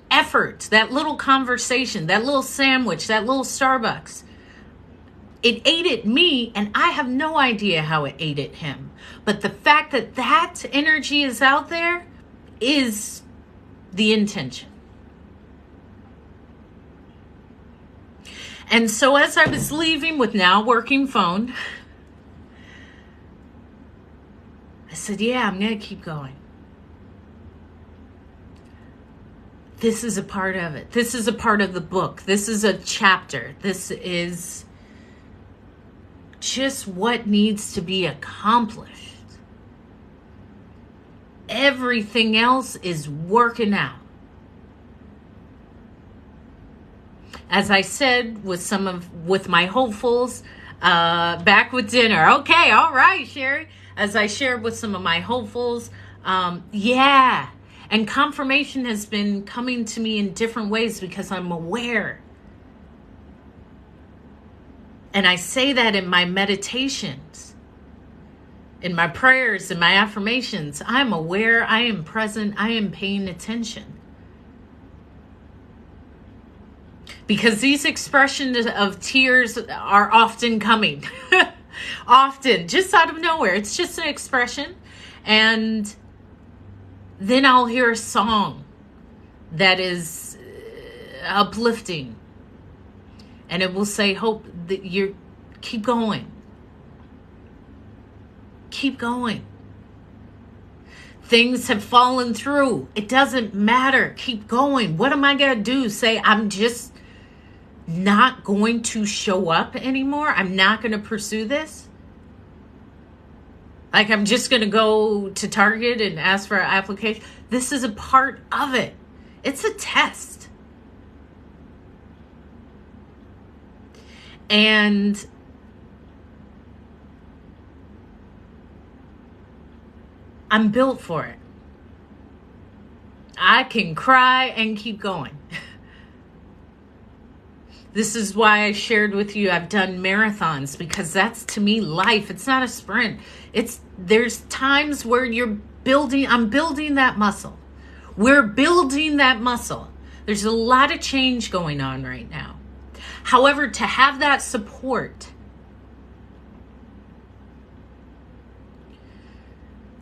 Speaker 1: effort, that little conversation, that little sandwich, that little Starbucks, it aided me, and I have no idea how it aided him. But the fact that that energy is out there is the intention. And so as I was leaving with now working phone, I said, yeah, I'm going to keep going. This is a part of it. This is a part of the book. This is a chapter. This is just what needs to be accomplished. Everything else is working out. As I said with my hopefuls, back with dinner. Okay, all right, Sherry. As I shared with some of my hopefuls, yeah. And confirmation has been coming to me in different ways because I'm aware. And I say that in my meditations, in my prayers, in my affirmations. I'm aware, I am present, I am paying attention. Because these expressions of tears are often coming. Often, just out of nowhere. It's just an expression. And then I'll hear a song that is uplifting. And it will say, hope that you keep going. Keep going. Things have fallen through. It doesn't matter. Keep going. What am I going to do? Say, I'm just not going to show up anymore? I'm not going to pursue this? Like, I'm just going to go to Target and ask for an application? This is a part of it. It's a test. And I'm built for it. I can cry and keep going. This is why I shared with you I've done marathons, because that's, to me, life. It's not a sprint. There's times where I'm building that muscle. We're building that muscle. There's a lot of change going on right now. However, to have that support,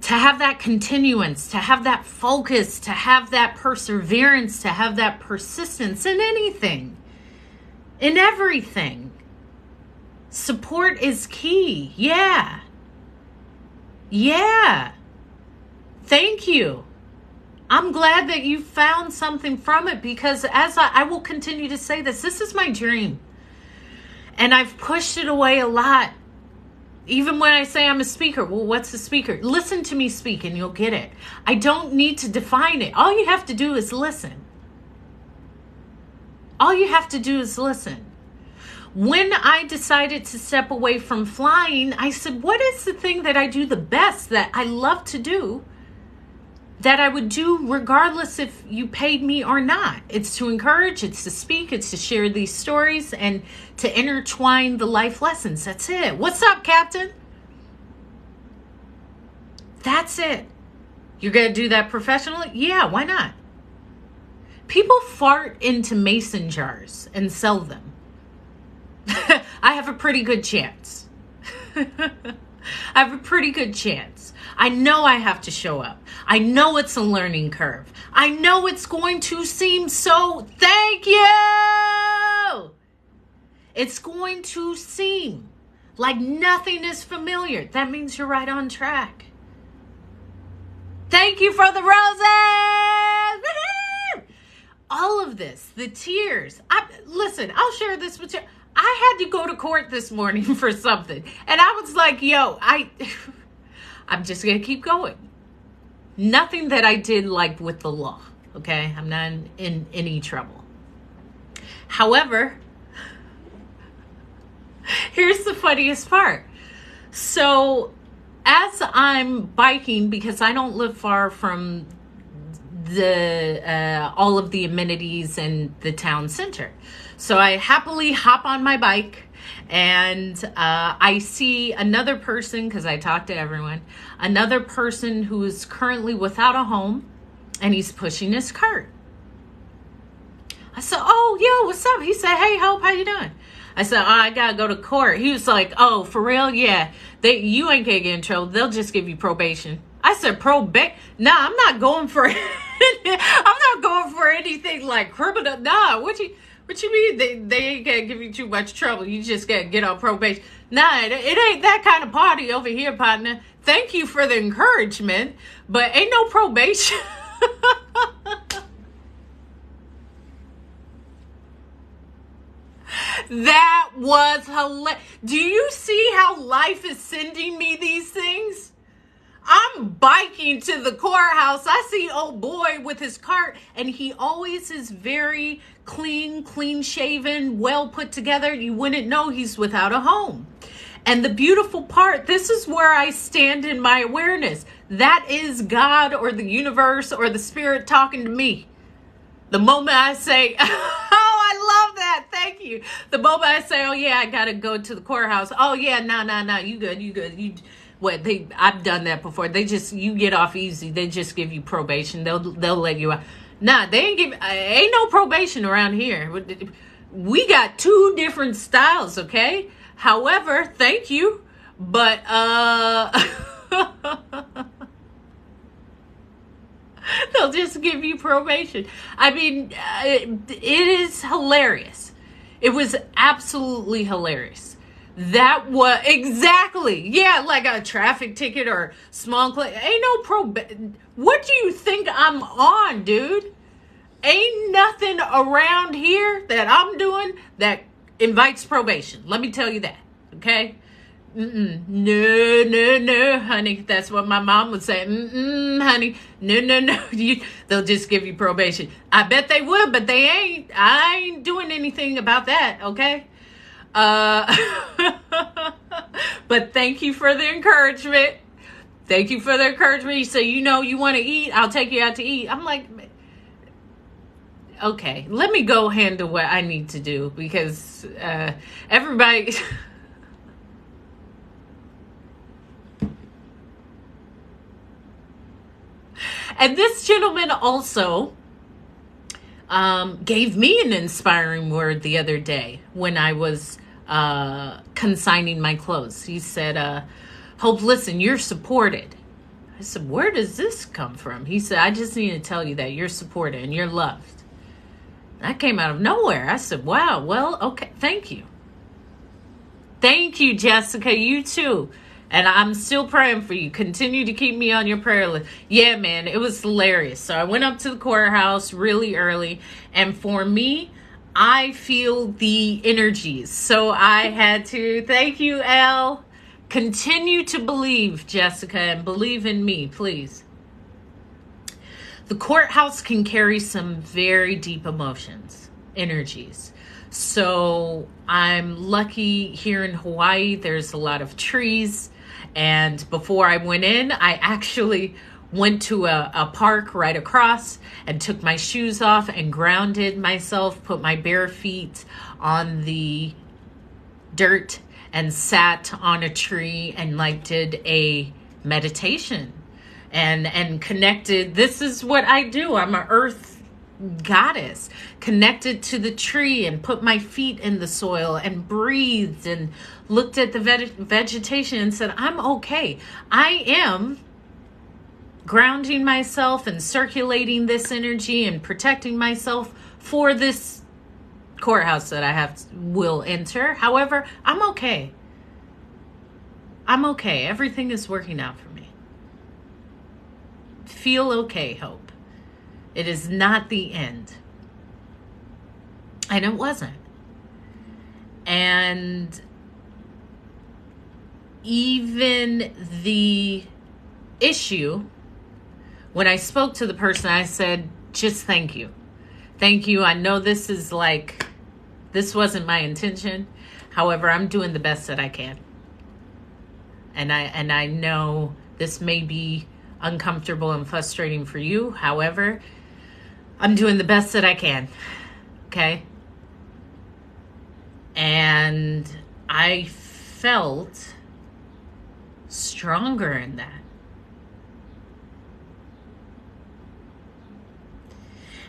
Speaker 1: to have that continuance, to have that focus, to have that perseverance, to have that persistence in anything, in everything. Support is key. Yeah. Thank you. I'm glad that you found something from it, because as I will continue to say this is my dream. And I've pushed it away a lot. Even when I say I'm a speaker, well, what's a speaker? Listen to me speak and you'll get it. I don't need to define it. All you have to do is listen. All you have to do is listen. When I decided to step away from flying, I said, what is the thing that I do the best, that I love to do, that I would do regardless if you paid me or not? It's to encourage, it's to speak, it's to share these stories, and to intertwine the life lessons. That's it. What's up, Captain? That's it. You're going to do that professionally? Yeah, why not? People fart into mason jars and sell them. I have a pretty good chance. I have a pretty good chance. I know I have to show up. I know it's a learning curve. I know it's going to seem so, thank you! It's going to seem like nothing is familiar. That means you're right on track. Thank you for the roses! Woo-hoo! All of this, the tears. Listen, I'll share this with you. I had to go to court this morning for something. And I was like, yo, I'm just going to keep going. Nothing that I did like with the law. Okay? I'm not in any trouble. However, here's the funniest part. So as I'm biking, because I don't live far from all of the amenities in the town center. So I happily hop on my bike, and I see another person, because I talk to everyone, another person who is currently without a home, and he's pushing his cart. I said, oh, yo, what's up? He said, hey, Hope, how you doing? I said, oh, I gotta go to court. He was like, oh, for real? Yeah, you ain't gonna get in trouble. They'll just give you probation. I said, probation? Nah, I'm not going for it. I'm not going for anything like criminal. Nah, what you mean? They ain't gonna give you too much trouble. You just gotta get on probation. Nah, it ain't that kind of party over here, partner. Thank you for the encouragement, but ain't no probation. That was hilarious. Do you see how life is sending me these things? I'm biking to the courthouse. I see old boy with his cart, and he always is very clean shaven, well put together. You wouldn't know he's without a home. And the beautiful part, this is where I stand in my awareness. That is God or the universe or the spirit talking to me. The moment I say, oh, I love that. Thank you. The moment I say, oh yeah, I got to go to the courthouse. Oh yeah, no. You good. I've done that before. You get off easy. They just give you probation. They'll let you out. Nah, ain't no probation around here. We got two different styles, okay? However, thank you, but they'll just give you probation. I mean, it is hilarious. It was absolutely hilarious. That was exactly, yeah, like a traffic ticket or small claim. Ain't no probation. What do you think I'm on, dude? Ain't nothing around here that I'm doing that invites probation. Let me tell you that, okay? No, honey. That's what my mom would say. Honey. No. They'll just give you probation. I bet they would, but they ain't. I ain't doing anything about that, okay? But thank you for the encouragement. You say, you want to eat, I'll take you out to eat. I'm like, okay, let me go handle what I need to do, because everybody... And this gentleman also gave me an inspiring word the other day when I was consigning my clothes. He said, Hope, listen, you're supported. I said, where does this come from? He said, I just need to tell you that you're supported and you're loved. That came out of nowhere. I said, wow, well, okay, thank you. Thank you, Jessica. You too. And I'm still praying for you. Continue to keep me on your prayer list. Yeah, man, it was hilarious. So I went up to the courthouse really early. And for me, I feel the energies. So I had to, thank you, Elle. Continue to believe, Jessica, and believe in me, please. The courthouse can carry some very deep emotions, energies. So I'm lucky here in Hawaii, there's a lot of trees. And before I went in, I actually went to a park right across and took my shoes off and grounded myself, put my bare feet on the dirt and sat on a tree and did a meditation and connected. This is what I do. I'm an earth goddess, connected to the tree and put my feet in the soil and breathed and looked at the vegetation and said, I'm okay. I am grounding myself and circulating this energy and protecting myself for this courthouse that I will enter. However, I'm okay. I'm okay. Everything is working out for me. Feel okay, Hope. It is not the end. And it wasn't. And even the issue, when I spoke to the person, I said, just thank you. Thank you. I know this wasn't my intention. However, I'm doing the best that I can. And I know this may be uncomfortable and frustrating for you. However, I'm doing the best that I can. Okay? And I felt stronger in that.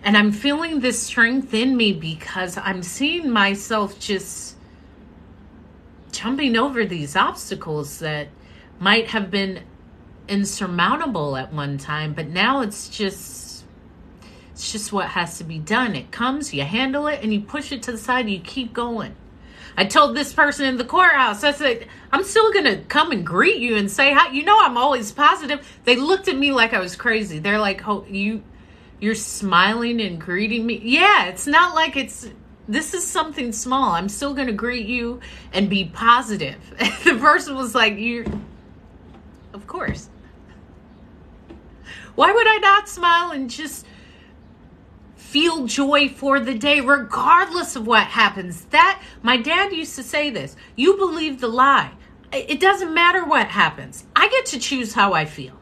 Speaker 1: And I'm feeling this strength in me because I'm seeing myself just jumping over these obstacles that might have been insurmountable at one time, but now it's just what has to be done. It comes, you handle it, and you push it to the side, and you keep going. I told this person in the courthouse, I said, I'm still going to come and greet you and say hi. You know I'm always positive. They looked at me like I was crazy. They're like, oh, you're smiling and greeting me? Yeah, it's not like it's This is something small. I'm still going to greet you and be positive. The person was like, of course. Why would I not smile and just feel joy for the day, regardless of what happens? My dad used to say this: you believe the lie. It doesn't matter what happens. I get to choose how I feel.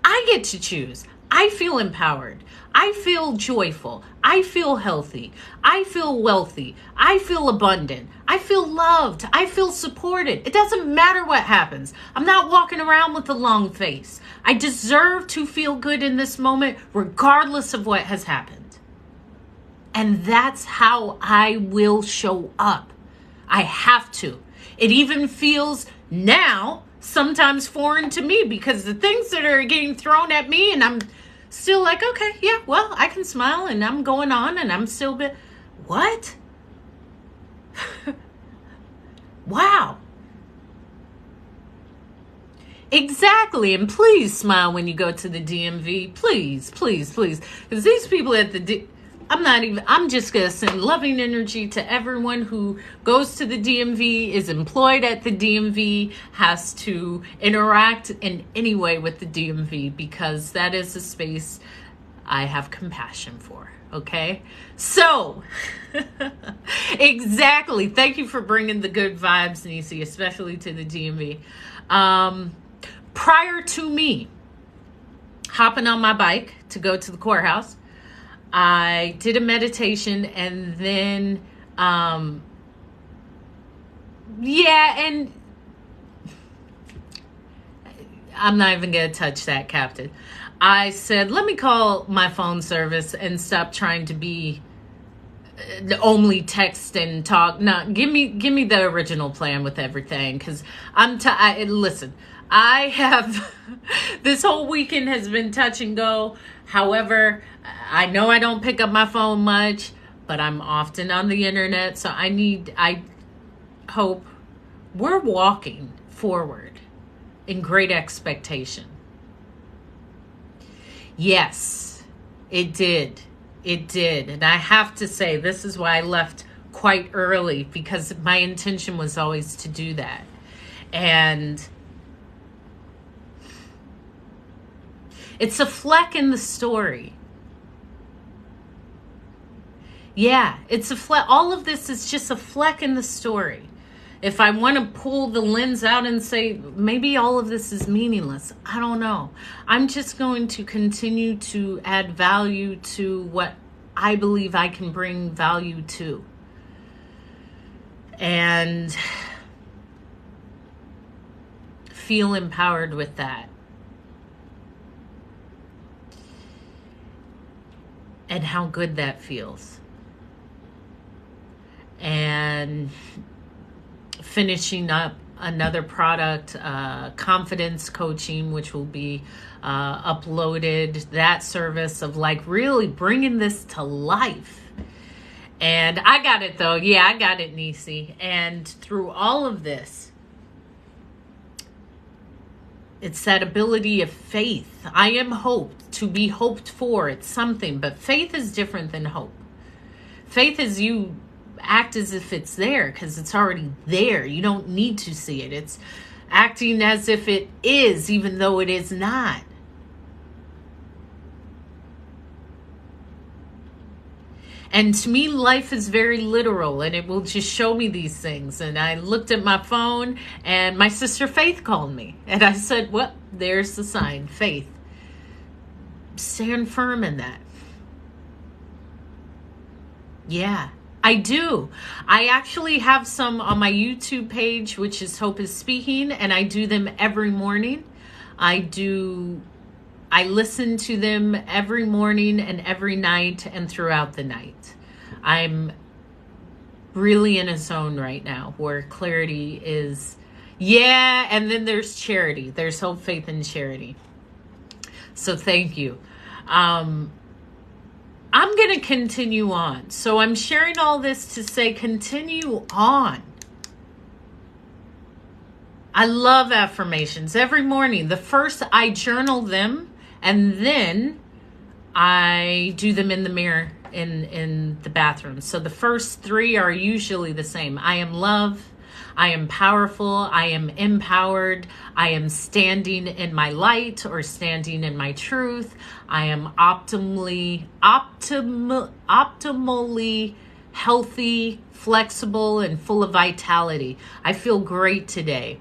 Speaker 1: I get to choose. I feel empowered. I feel joyful. I feel healthy. I feel wealthy. I feel abundant. I feel loved. I feel supported. It doesn't matter what happens. I'm not walking around with a long face. I deserve to feel good in this moment, regardless of what has happened. And that's how I will show up. I have to. It even feels now sometimes foreign to me, because the things that are getting thrown at me, and I'm still like, okay, yeah, well, I can smile and I'm going on and I'm still what? Wow. Exactly. And please smile when you go to the DMV. Please, please, please. Because these people at I'm just going to send loving energy to everyone who goes to the DMV, is employed at the DMV, has to interact in any way with the DMV, because that is a space I have compassion for. Okay? So, exactly. Thank you for bringing the good vibes, Nisi, especially to the DMV. Prior to me hopping on my bike to go to the courthouse, I did a meditation, and then, and I'm not even going to touch that, Captain. I said, let me call my phone service and stop trying to be only text and talk. No, give me the original plan with everything, because listen, I have this whole weekend has been touch and go. However, I know I don't pick up my phone much, but I'm often on the internet. So I hope we're walking forward in great expectation. Yes, it did. It did. And I have to say, this is why I left quite early, because my intention was always to do that. And it's a fleck in the story. Yeah, it's a fleck. All of this is just a fleck in the story. If I want to pull the lens out and say, maybe all of this is meaningless, I don't know. I'm just going to continue to add value to what I believe I can bring value to. And feel empowered with that. And how good that feels. And finishing up another product, confidence coaching, which will be uploaded, that service of like really bringing this to life. And I got it though. Yeah, I got it, Nisi. And through all of this, it's that ability of faith. I am hoped, to be hoped for. It's something, but faith is different than hope. Faith is you act as if it's there, because it's already there. You don't need to see it. It's acting as if it is, even though it is not. And to me, life is very literal, and it will just show me these things. And I looked at my phone, and my sister Faith called me. And I said, well, there's the sign, faith. Stand firm in that. Yeah, I do. I actually have some on my YouTube page, which is Hope is Speaking, and I do them every morning. I listen to them every morning and every night and throughout the night. I'm really in a zone right now where clarity is, yeah, and then there's charity. There's hope, faith, and charity. So thank you. I'm going to continue on. So I'm sharing all this to say continue on. I love affirmations every morning. The first, I journal them, and then I do them in the mirror in the bathroom. So the first 3 are usually the same. I am love. I am powerful. I am empowered. I am standing in my light or standing in my truth. I am optimally healthy, flexible, and full of vitality. I feel great today.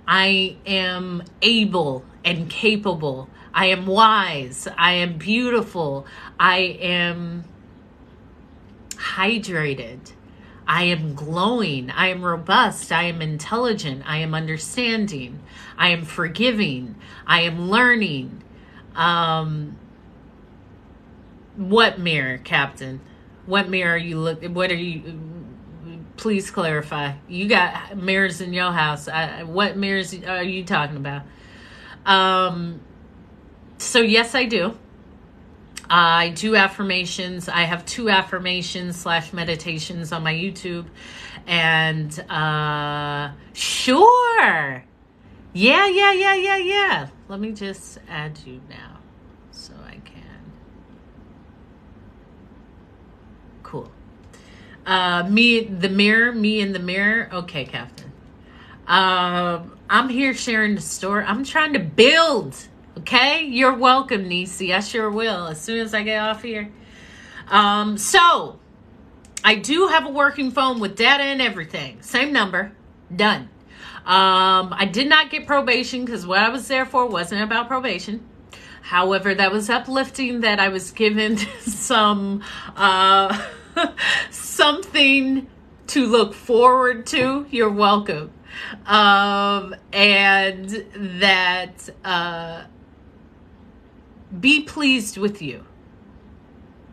Speaker 1: I am able and capable. I am wise. I am beautiful. I am hydrated. I am glowing. I am robust. I am intelligent. I am understanding. I am forgiving. I am learning. What mirror, Captain? What mirror are you looking? What are you? Please clarify. You got mirrors in your house. What mirrors are you talking about? So yes, I do. I do affirmations. I have 2 affirmations / meditations on my YouTube. And sure. Yeah. Let me just add you now so I can. Cool. Me in the mirror. Okay, Captain. I'm here sharing the story. I'm trying to build. Okay, you're welcome, Nisi. I sure will as soon as I get off here. So I do have a working phone with data and everything. Same number. Done. I did not get probation because what I was there for wasn't about probation. However, that was uplifting that I was given some something to look forward to. You're welcome. And that be pleased with you.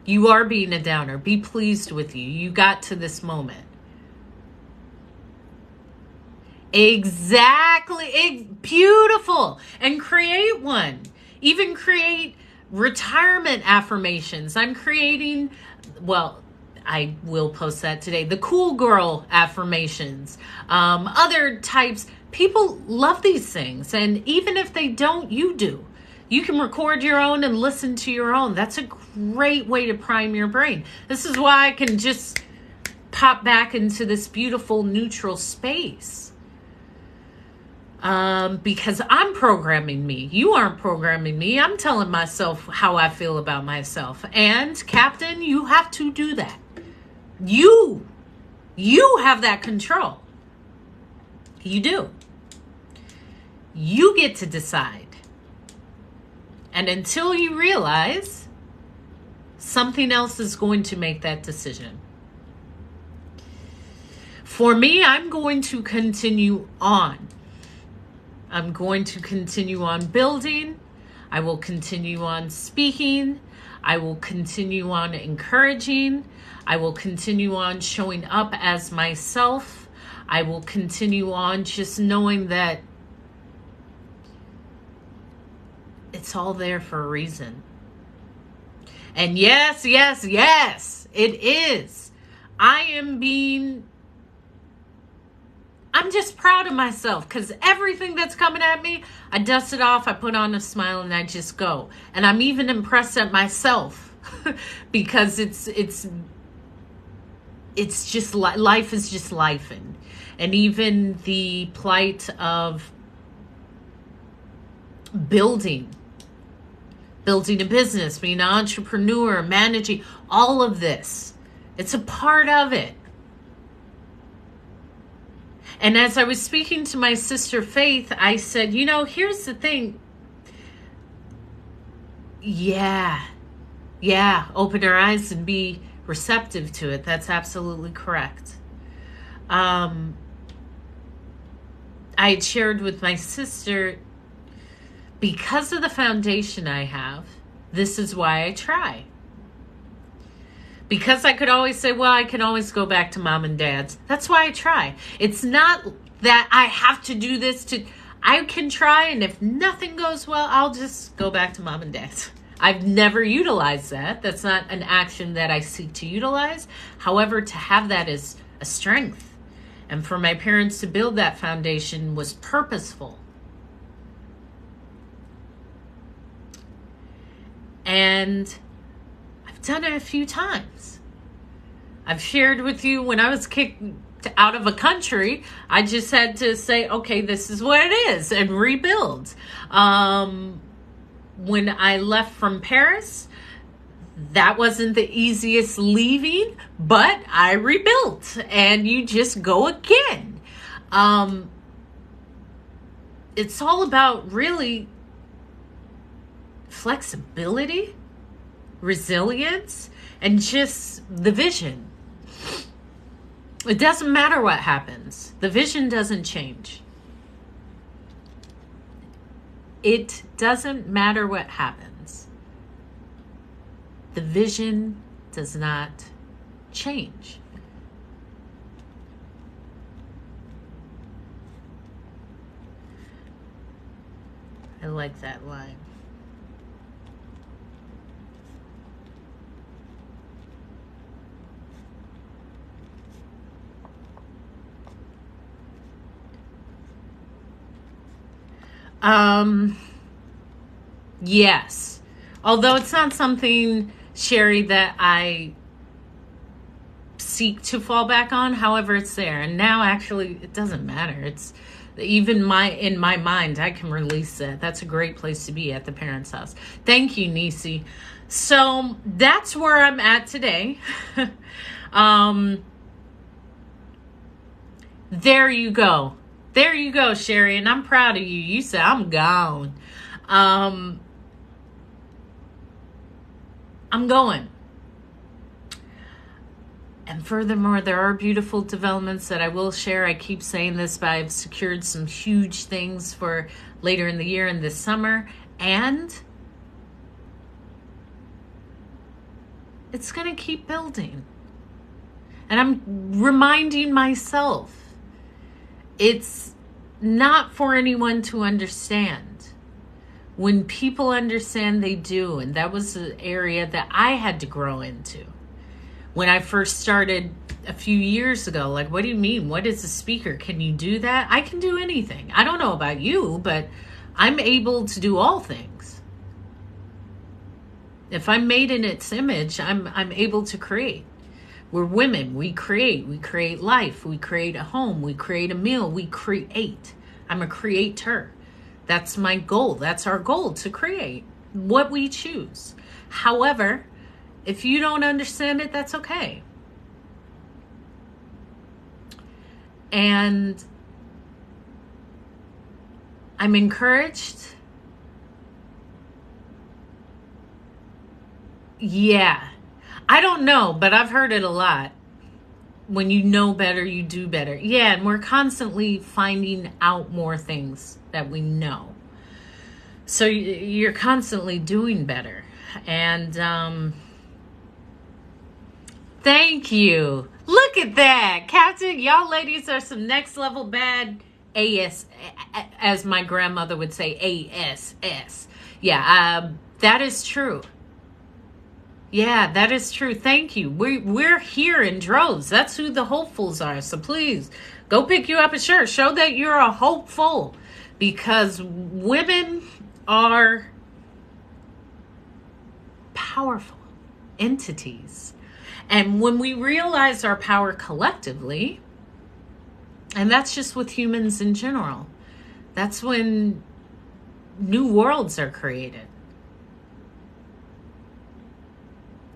Speaker 1: You are being a downer. Be pleased with you. You got to this moment. Exactly. Beautiful. And create one. Even create retirement affirmations. I'm creating, well, I will post that today. The cool girl affirmations. Other types. People love these things. And even if they don't, you do. You can record your own and listen to your own. That's a great way to prime your brain. This is why I can just pop back into this beautiful neutral space. Because I'm programming me. You aren't programming me. I'm telling myself how I feel about myself. And Captain, you have to do that. You have that control. You do. You get to decide. And until you realize, something else is going to make that decision. For me, I'm going to continue on. I'm going to continue on building. I will continue on speaking. I will continue on encouraging. I will continue on showing up as myself. I will continue on just knowing that it's all there for a reason. And yes, it is. I'm just proud of myself because everything that's coming at me, I dust it off, I put on a smile, and I just go. And I'm even impressed at myself because it's just life is just life. And even the plight of building a business, being an entrepreneur, managing all of this. It's a part of it. And as I was speaking to my sister Faith, I said, here's the thing. Yeah, open her eyes and be receptive to it. That's absolutely correct. I had shared with my sister, because of the foundation I have, this is why I try. Because I could always say, well, I can always go back to mom and dad's. That's why I try. It's not that I have to do this I can try, and if nothing goes well, I'll just go back to mom and dad's. I've never utilized that. That's not an action that I seek to utilize. However, to have that is a strength. And for my parents to build that foundation was purposeful. And done it a few times. I've shared with you when I was kicked out of a country, I just had to say, okay, this is what it is, and rebuild. When I left from Paris, that wasn't the easiest leaving, but I rebuilt, and you just go again. It's all about really flexibility, resilience, and just the vision. It doesn't matter what happens. The vision doesn't change. It doesn't matter what happens. The vision does not change. I like that line. Yes. Although it's not something, Sherry, that I seek to fall back on. However, it's there. And now actually it doesn't matter. It's even in my mind, I can release it. That's a great place to be, at the parents' house. Thank you, Nisi. So that's where I'm at today. There you go. There you go, Sherry, and I'm proud of you. You said I'm gone. I'm going. And furthermore, there are beautiful developments that I will share. I keep saying this, but I've secured some huge things for later in the year and this summer. And it's going to keep building. And I'm reminding myself, it's not for anyone to understand. When people understand, they do. And that was the area that I had to grow into. When I first started a few years ago, like, what do you mean? What is a speaker? Can you do that? I can do anything. I don't know about you, but I'm able to do all things. If I'm made in its image, I'm able to create. We're women. We create life. We create a home. We create a meal. We create. I'm a creator. That's my goal. That's our goal, to create what we choose. However, if you don't understand it, that's okay. And I'm encouraged. Yeah. I don't know, but I've heard it a lot. When you know better, you do better. Yeah, and we're constantly finding out more things that we know. So you're constantly doing better. And thank you. Look at that. Captain, y'all ladies are some next level bad AS, as my grandmother would say, ASS. Yeah, that is true. Yeah, that is true. Thank you. We're here in droves. That's who the hopefuls are. So please go pick you up a shirt. Show that you're a hopeful, because women are powerful entities. And when we realize our power collectively, and that's just with humans in general, that's when new worlds are created.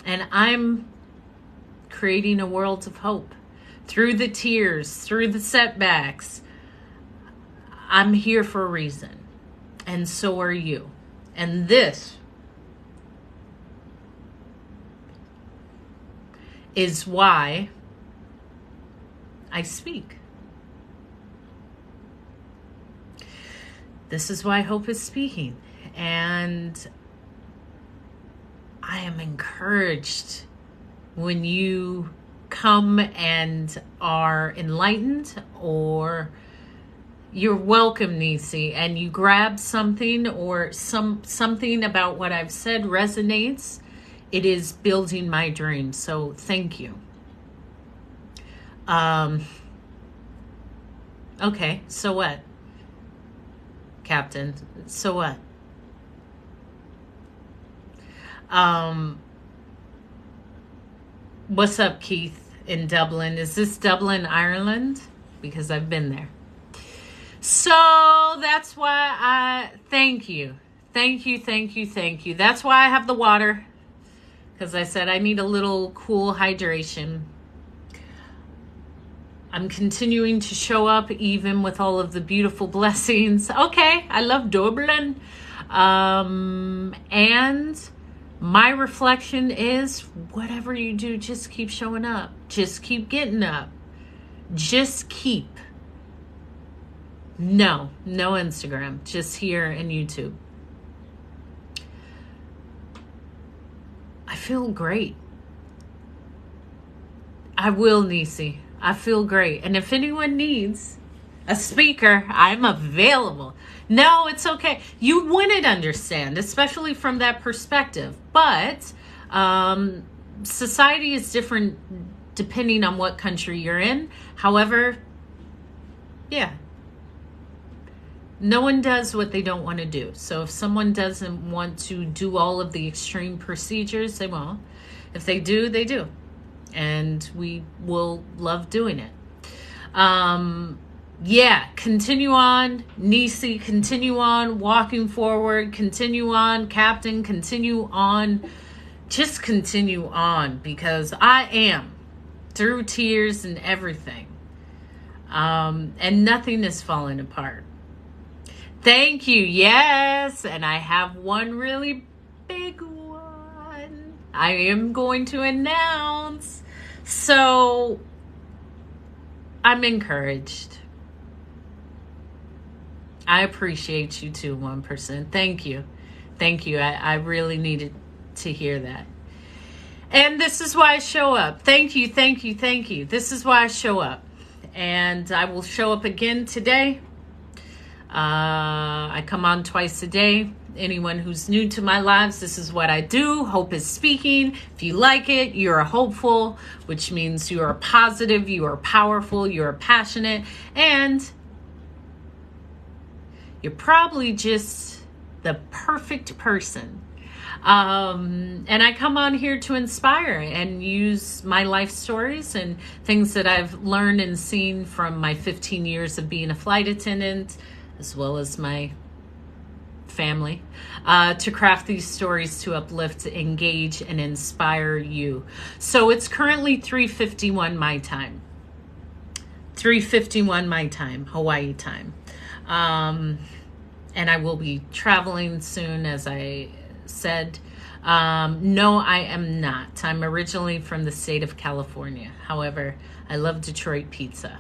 Speaker 1: And I'm creating a world of hope. Through the tears, through the setbacks, I'm here for a reason. And so are you. And this is why I speak. This is why Hope is speaking. And I am encouraged when you come and are enlightened, or you're welcome, Nisi, and you grab something, or something about what I've said resonates. It is building my dream. So thank you. Okay, so what? Captain, so what? What's up, Keith, in Dublin? Is this Dublin, Ireland? Because I've been there. So that's why thank you. Thank you, thank you, thank you. That's why I have the water. Because I said I need a little cool hydration. I'm continuing to show up even with all of the beautiful blessings. Okay, I love Dublin. And my reflection is whatever you do, just keep showing up. Just keep getting up. Just keep. No Instagram, just here and YouTube. I feel great. I will, Nisi. I feel great. And if anyone needs a speaker, I'm available. No, it's okay. You wouldn't understand, especially from that perspective. But society is different depending on what country you're in. However, yeah. No one does what they don't want to do. So if someone doesn't want to do all of the extreme procedures, they won't. If they do, they do. And we will love doing it. Yeah, continue on. Nisi, continue on. Walking forward, continue on. Captain, continue on. Just continue on, because I am through tears and everything. And nothing is falling apart. Thank you. Yes. And I have one really big one I am going to announce. So I'm encouraged. I appreciate you too, 1%. Thank you. Thank you. I really needed to hear that. And this is why I show up. Thank you. Thank you. Thank you. This is why I show up. And I will show up again today. I come on twice a day. Anyone who's new to my lives, this is what I do. Hope is speaking. If you like it, you're hopeful, which means you are positive, you are powerful, you're passionate, and you're probably just the perfect person. And I come on here to inspire and use my life stories and things that I've learned and seen from my 15 years of being a flight attendant, as well as my family, to craft these stories to uplift, engage, and inspire you. So it's currently 3:51 my time. 3:51 my time, Hawaii time. And I will be traveling soon, as I said. No, I am not. I'm originally from the state of California. However, I love Detroit pizza.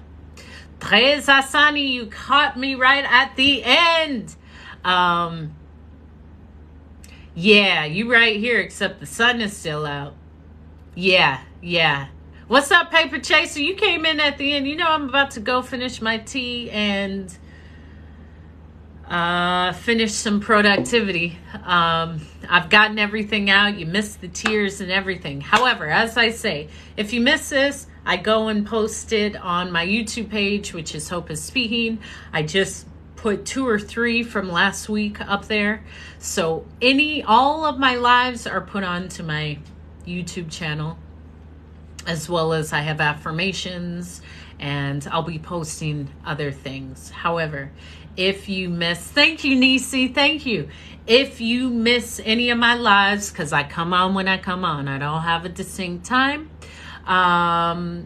Speaker 1: Tres Asani, you caught me right at the end. Yeah, you right here, except the sun is still out. Yeah. What's up, Paper Chaser? You came in at the end. You know I'm about to go finish my tea and finish some productivity. I've gotten everything out. You missed the tears and everything. However, as I say, if you miss this, I go and post it on my YouTube page, which is Hope is Speaking. I just put 2 or 3 from last week up there. So all of my lives are put onto my YouTube channel, as well as I have affirmations, and I'll be posting other things. However, if you miss, thank you, Nisi, thank you. If you miss any of my lives, because I come on when I come on, I don't have a distinct time.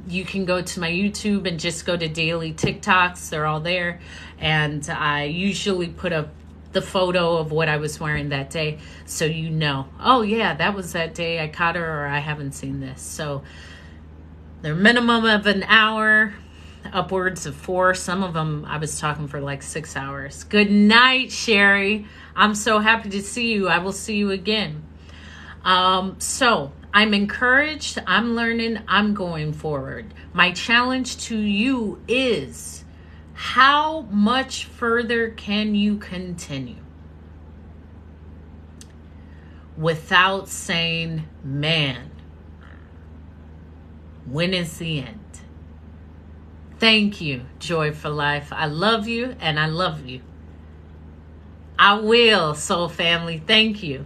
Speaker 1: You can go to my YouTube and just go to daily TikToks. They're all there. And I usually put up the photo of what I was wearing that day, so you know, oh yeah, that was that day I caught her, or I haven't seen this. So they're minimum of an hour, upwards of 4. Some of them I was talking for like 6 hours. Good night, Sherry. I'm so happy to see you. I will see you again. So I'm encouraged. I'm learning. I'm going forward. My challenge to you is, how much further can you continue without saying, man, when is the end? Thank you, Joy for Life. I love you, and I love you. I will, Soul Family. Thank you.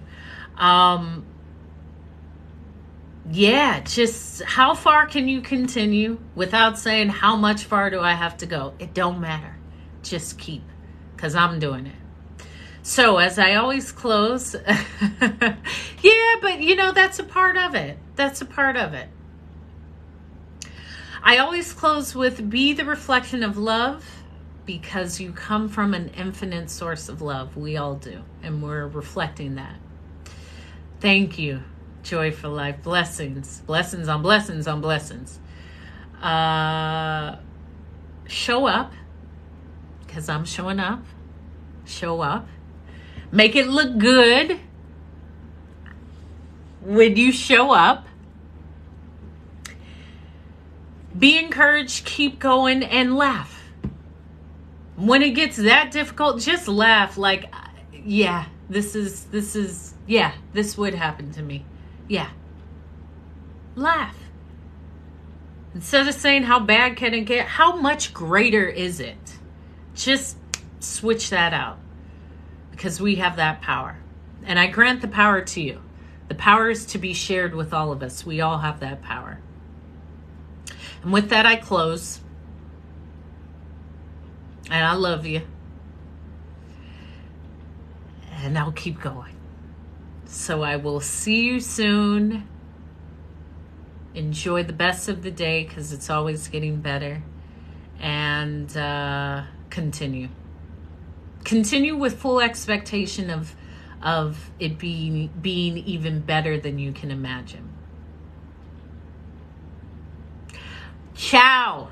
Speaker 1: yeah, just how far can you continue without saying how much far do I have to go? It don't matter. Just keep, because I'm doing it. So as I always close, yeah, but that's a part of it. That's a part of it. I always close with be the reflection of love, because you come from an infinite source of love. We all do, and we're reflecting that. Thank you. Joy for life. Blessings. Blessings on blessings on blessings. Show up, because I'm showing up. Show up. Make it look good when you show up. Be encouraged. Keep going and laugh. When it gets that difficult, just laugh. Like, yeah, this would happen to me. Yeah. Laugh. Instead of saying how bad can it get, how much greater is it? Just switch that out, because we have that power. And I grant the power to you. The power is to be shared with all of us. We all have that power. And with that, I close. And I love you. And I'll keep going. So I will see you soon. Enjoy the best of the day, because it's always getting better. And continue. Continue with full expectation of it being even better than you can imagine. Ciao.